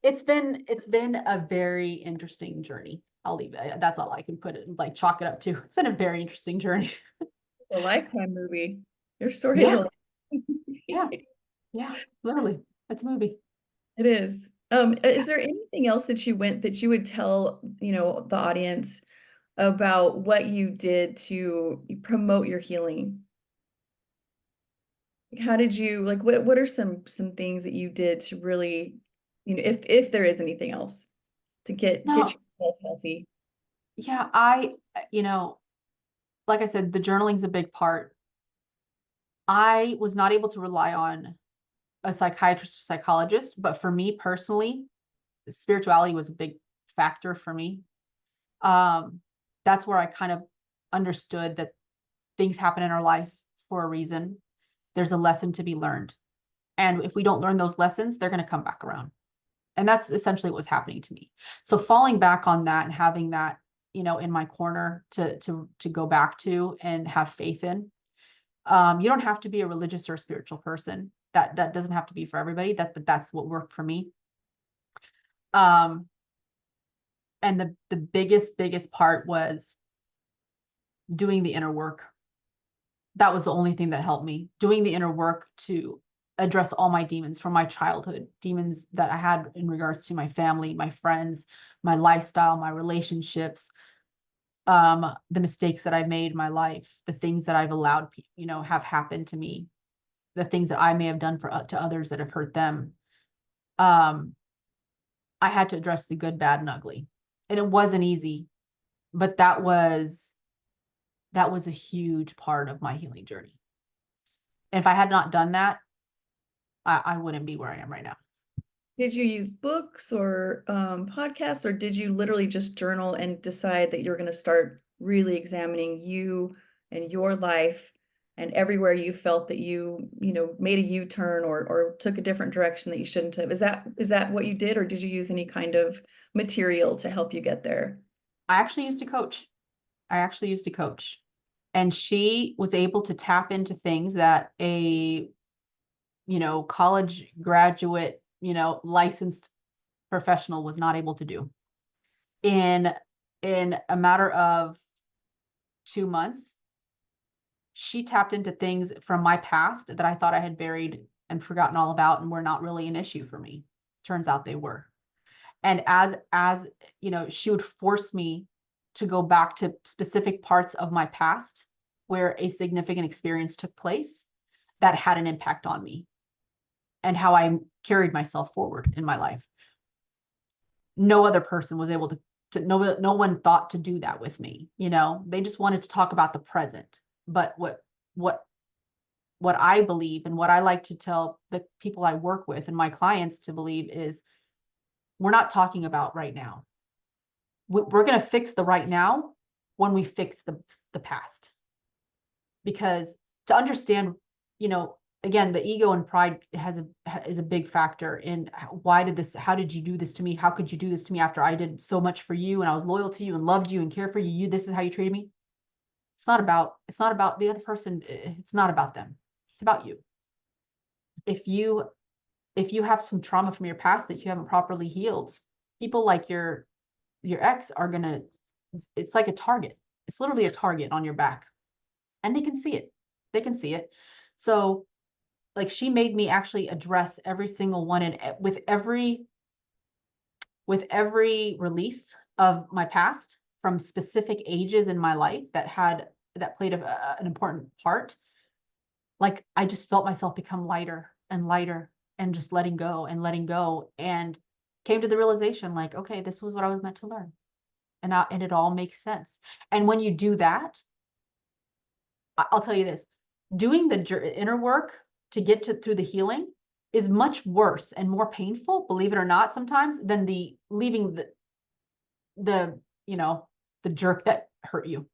it's been a very interesting journey. I'll leave it. That's all I can put it, like chalk it up to. It's been a very interesting journey. It's a Lifetime movie. Your story Yeah. is Yeah, literally. It's a movie. It is. Is there anything else that you would tell, the audience about what you did to promote your healing? How did you, like, what are some things that you did to really, if there is anything else to get yourself healthy? Yeah, like I said, the journaling's a big part. I was not able to rely on a psychiatrist or psychologist, but for me personally, spirituality was a big factor for me. That's where I kind of understood that things happen in our life for a reason. There's a lesson to be learned. And if we don't learn those lessons, they're going to come back around. And that's essentially what was happening to me. So falling back on that and having that, in my corner to go back to and have faith in. You don't have to be a religious or a spiritual person. That doesn't have to be for everybody. But that's what worked for me. And the biggest part was doing the inner work. That was the only thing that helped me. Doing the inner work to address all my demons from my childhood, demons that I had in regards to my family, my friends, my lifestyle, my relationships, the mistakes that I've made in my life, the things that I've allowed, have happened to me, the things that I may have done to others that have hurt them. I had to address the good, bad, and ugly. And it wasn't easy, but that was a huge part of my healing journey. And if I had not done that, I wouldn't be where I am right now. Did you use books or podcasts, or did you literally just journal and decide that you're going to start really examining you and your life and everywhere you felt that you made a U-turn or took a different direction that you shouldn't have? Is that what you did, or did you use any kind of material to help you get there? I actually used a coach. And she was able to tap into things that a college graduate, licensed professional was not able to do. In a matter of 2 months, she tapped into things from my past that I thought I had buried and forgotten all about and were not really an issue for me. Turns out they were. And as she would force me to go back to specific parts of my past where a significant experience took place that had an impact on me and how I carried myself forward in my life. No other person was able to no one thought to do that with me. They just wanted to talk about the present. But what I believe and what I like to tell the people I work with and my clients to believe is, we're not talking about right now. We're going to fix the right now when we fix the past. Because to understand, again, the ego and pride is a big factor in how did you do this to me? How could you do this to me after I did so much for you and I was loyal to you and loved you and cared for you? This is how you treated me. It's not about the other person. It's not about them. It's about you. If you have some trauma from your past that you haven't properly healed, people like your ex are gonna, it's like a target. It's literally a target on your back. And they can see it. So like she made me actually address every single one, and with every release of my past from specific ages in my life that played an important part, like I just felt myself become lighter and lighter, and just letting go, and came to the realization like, okay, this was what I was meant to learn. And it all makes sense. And when you do that, I'll tell you this, doing the inner work to get through the healing is much worse and more painful, believe it or not, sometimes, than the leaving the the jerk that hurt you.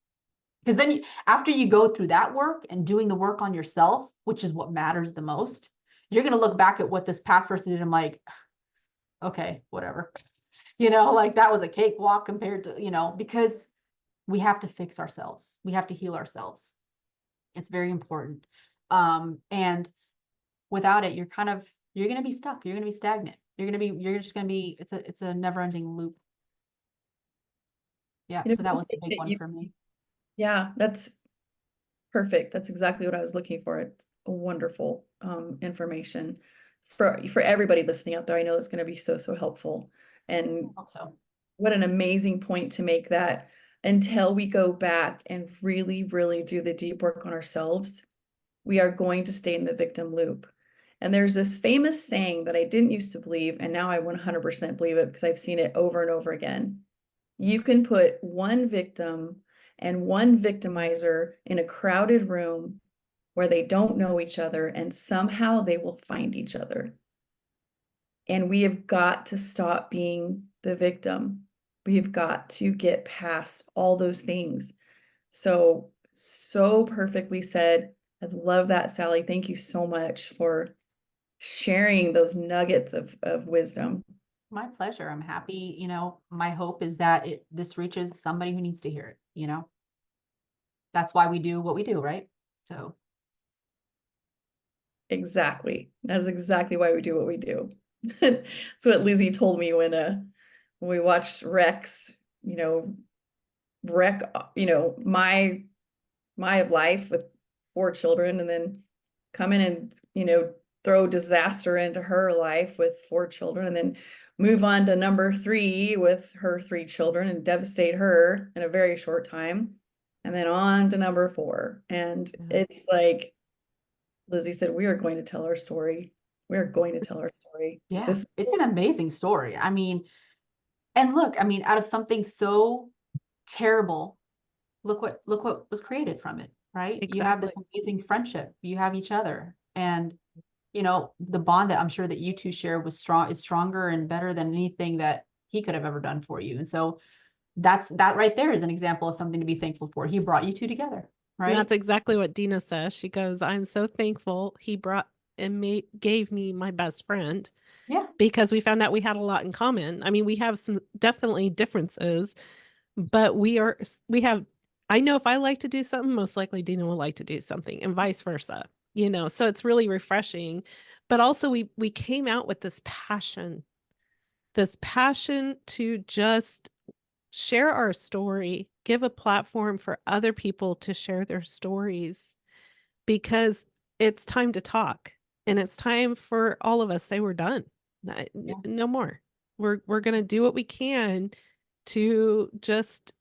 Because then after you go through that work and doing the work on yourself, which is what matters the most, you're going to look back at what this past person did and like, okay, whatever. Like that was a cakewalk compared to, because we have to fix ourselves. We have to heal ourselves. It's very important. And without it, you're going to be stuck. You're going to be stagnant. You're just going to be, it's a never ending loop. Yeah. You know, So that was a one thing big that one for me. yeah, that's perfect. That's exactly what I was looking for. It's a wonderful information for everybody listening out there. I know it's going to be so, so helpful. And Also, what an amazing point to make, that until we go back and really, really do the deep work on ourselves, we are going to stay in the victim loop. And there's this famous saying that I didn't used to believe, and now I 100% believe it because I've seen it over and over again. You can put one victim and one victimizer in a crowded room where they don't know each other, and somehow they will find each other. And we have got to stop being the victim. We've got to get past all those things. So perfectly said. I love that, Sally. Thank you so much for sharing those nuggets of wisdom. my pleasure. I'm happy. My hope is that this reaches somebody who needs to hear it. That's why we do what we do, right? So Exactly. That is exactly why we do what we do. That's what Lizzie told me when we watched Rex, wreck, my life with 4 children, and then come in and, throw disaster into her life with 4 children, and then move on to number 3 with her 3 children and devastate her in a very short time. And then on to number 4. And it's like Lizzie said, we are going to tell our story. We're going to tell our story. yeah, it's an amazing story. I mean, and look, out of something so terrible, look what was created from it, right? You have this Exactly. amazing friendship. You have each other, and the bond that I'm sure that you two share is stronger and better than anything that he could have ever done for you. And so that right there is an example of something to be thankful for. He brought you two together, And right? that's exactly what Deana says. She goes, I'm so thankful he brought and gave me my best friend, Yeah. because we found out we had a lot in common. I mean, we have some definitely differences, but we have, I know if I like to do something, most likely Deana will like to do something, and vice versa, so it's really refreshing. But also we came out with this passion to just share our story, give a platform for other people to share their stories, because it's time to talk, and it's time for all of us say we're done. Yeah. No more. We're going to do what we can to just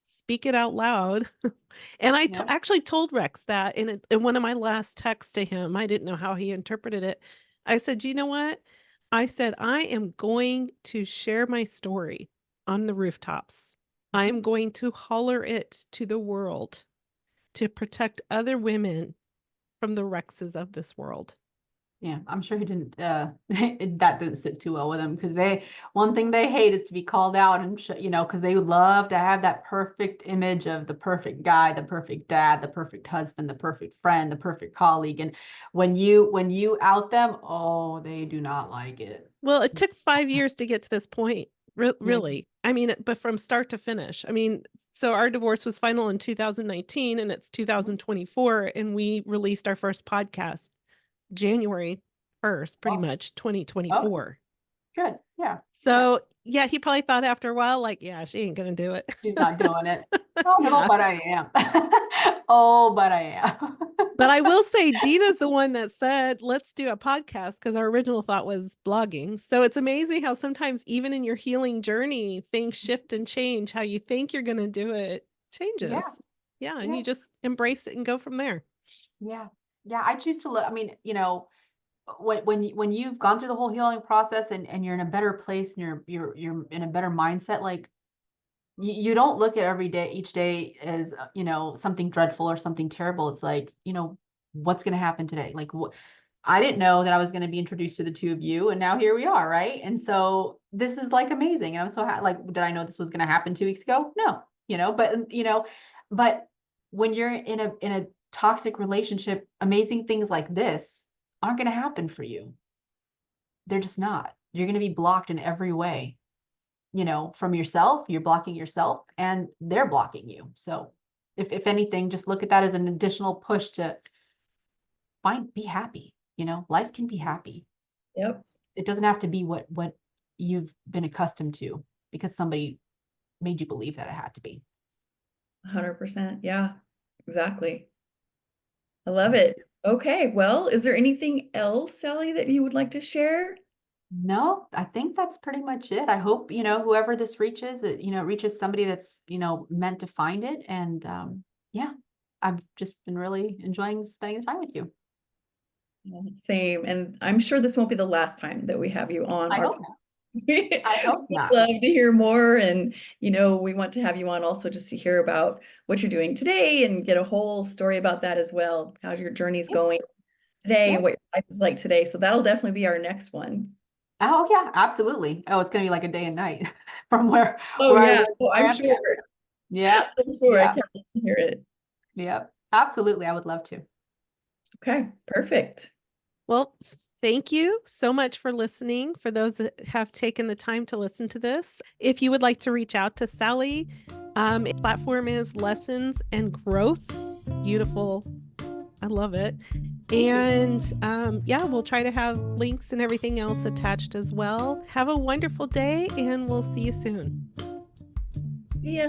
speak it out loud. And I Yeah. actually told Rex that in one of my last texts to him. I didn't know how he interpreted it. I said, you know what? I said, I am going to share my story on the rooftops. I am going to holler it to the world to protect other women from the Rexes of this world. Yeah, I'm sure he didn't, that didn't sit too well with him, because one thing they hate is to be called out, and, because they would love to have that perfect image of the perfect guy, the perfect dad, the perfect husband, the perfect friend, the perfect colleague. And when you out them, oh, they do not like it. Well, it took 5 years to get to this point, Yeah. really. I mean, but from start to finish. I mean, so our divorce was final in 2019, and it's 2024, and we released our first podcast January 1st, pretty Oh, much okay, 2024. good. Yeah. So yeah, he probably thought after a while, like, yeah, she ain't gonna do it. She's not doing it. Oh, no, Yeah. but I am. Oh, but I am. But I will say Deana's the one that said, let's do a podcast, because our original thought was blogging. So it's amazing how sometimes even in your healing journey, things shift and change. How you think you're going to do it changes. Yeah. Yeah. And Yeah. you just embrace it and go from there. Yeah. Yeah. I choose to look, I mean, when you've gone through the whole healing process and you're in a better place and you're in a better mindset, like you don't look at each day as, something dreadful or something terrible. It's like, what's going to happen today? Like, I didn't know that I was going to be introduced to the two of you, and now here we are, right? And so this is like amazing. And I'm so like, did I know this was going to happen 2 weeks ago? No, but when you're in a toxic relationship, amazing things like this aren't going to happen for you. They're just not. You're going to be blocked in every way. From yourself, you're blocking yourself and they're blocking you. So if anything, just look at that as an additional push to be happy. Life can be happy. Yep. It doesn't have to be what you've been accustomed to because somebody made you believe that it had to be. 100%. Yeah, exactly. I love it. Okay. Well, is there anything else, Sally, that you would like to share? No, I think that's pretty much it. I hope, whoever this reaches, it reaches somebody that's, meant to find it. And yeah, I've just been really enjoying spending the time with you. Same. And I'm sure this won't be the last time that we have you on I our hope not. I hope We'd not. love to hear more. And, we want to have you on also just to hear about what you're doing today and get a whole story about that as well. How your journey's Yeah. going today, Yeah. what your life is like today. So that'll definitely be our next one. Oh yeah, absolutely. Oh, it's gonna be like a day and night from where Oh, I yeah. was. Oh, I'm sure. Yeah. I'm sure. I Yeah. can't wait to hear it. Yeah. Absolutely. I would love to. Okay, perfect. Well, thank you so much for listening. For those that have taken the time to listen to this, if you would like to reach out to Sally, platform is Lessons and Growth. Beautiful. I love it. And yeah, we'll try to have links and everything else attached as well. Have a wonderful day, and we'll see you soon. See ya.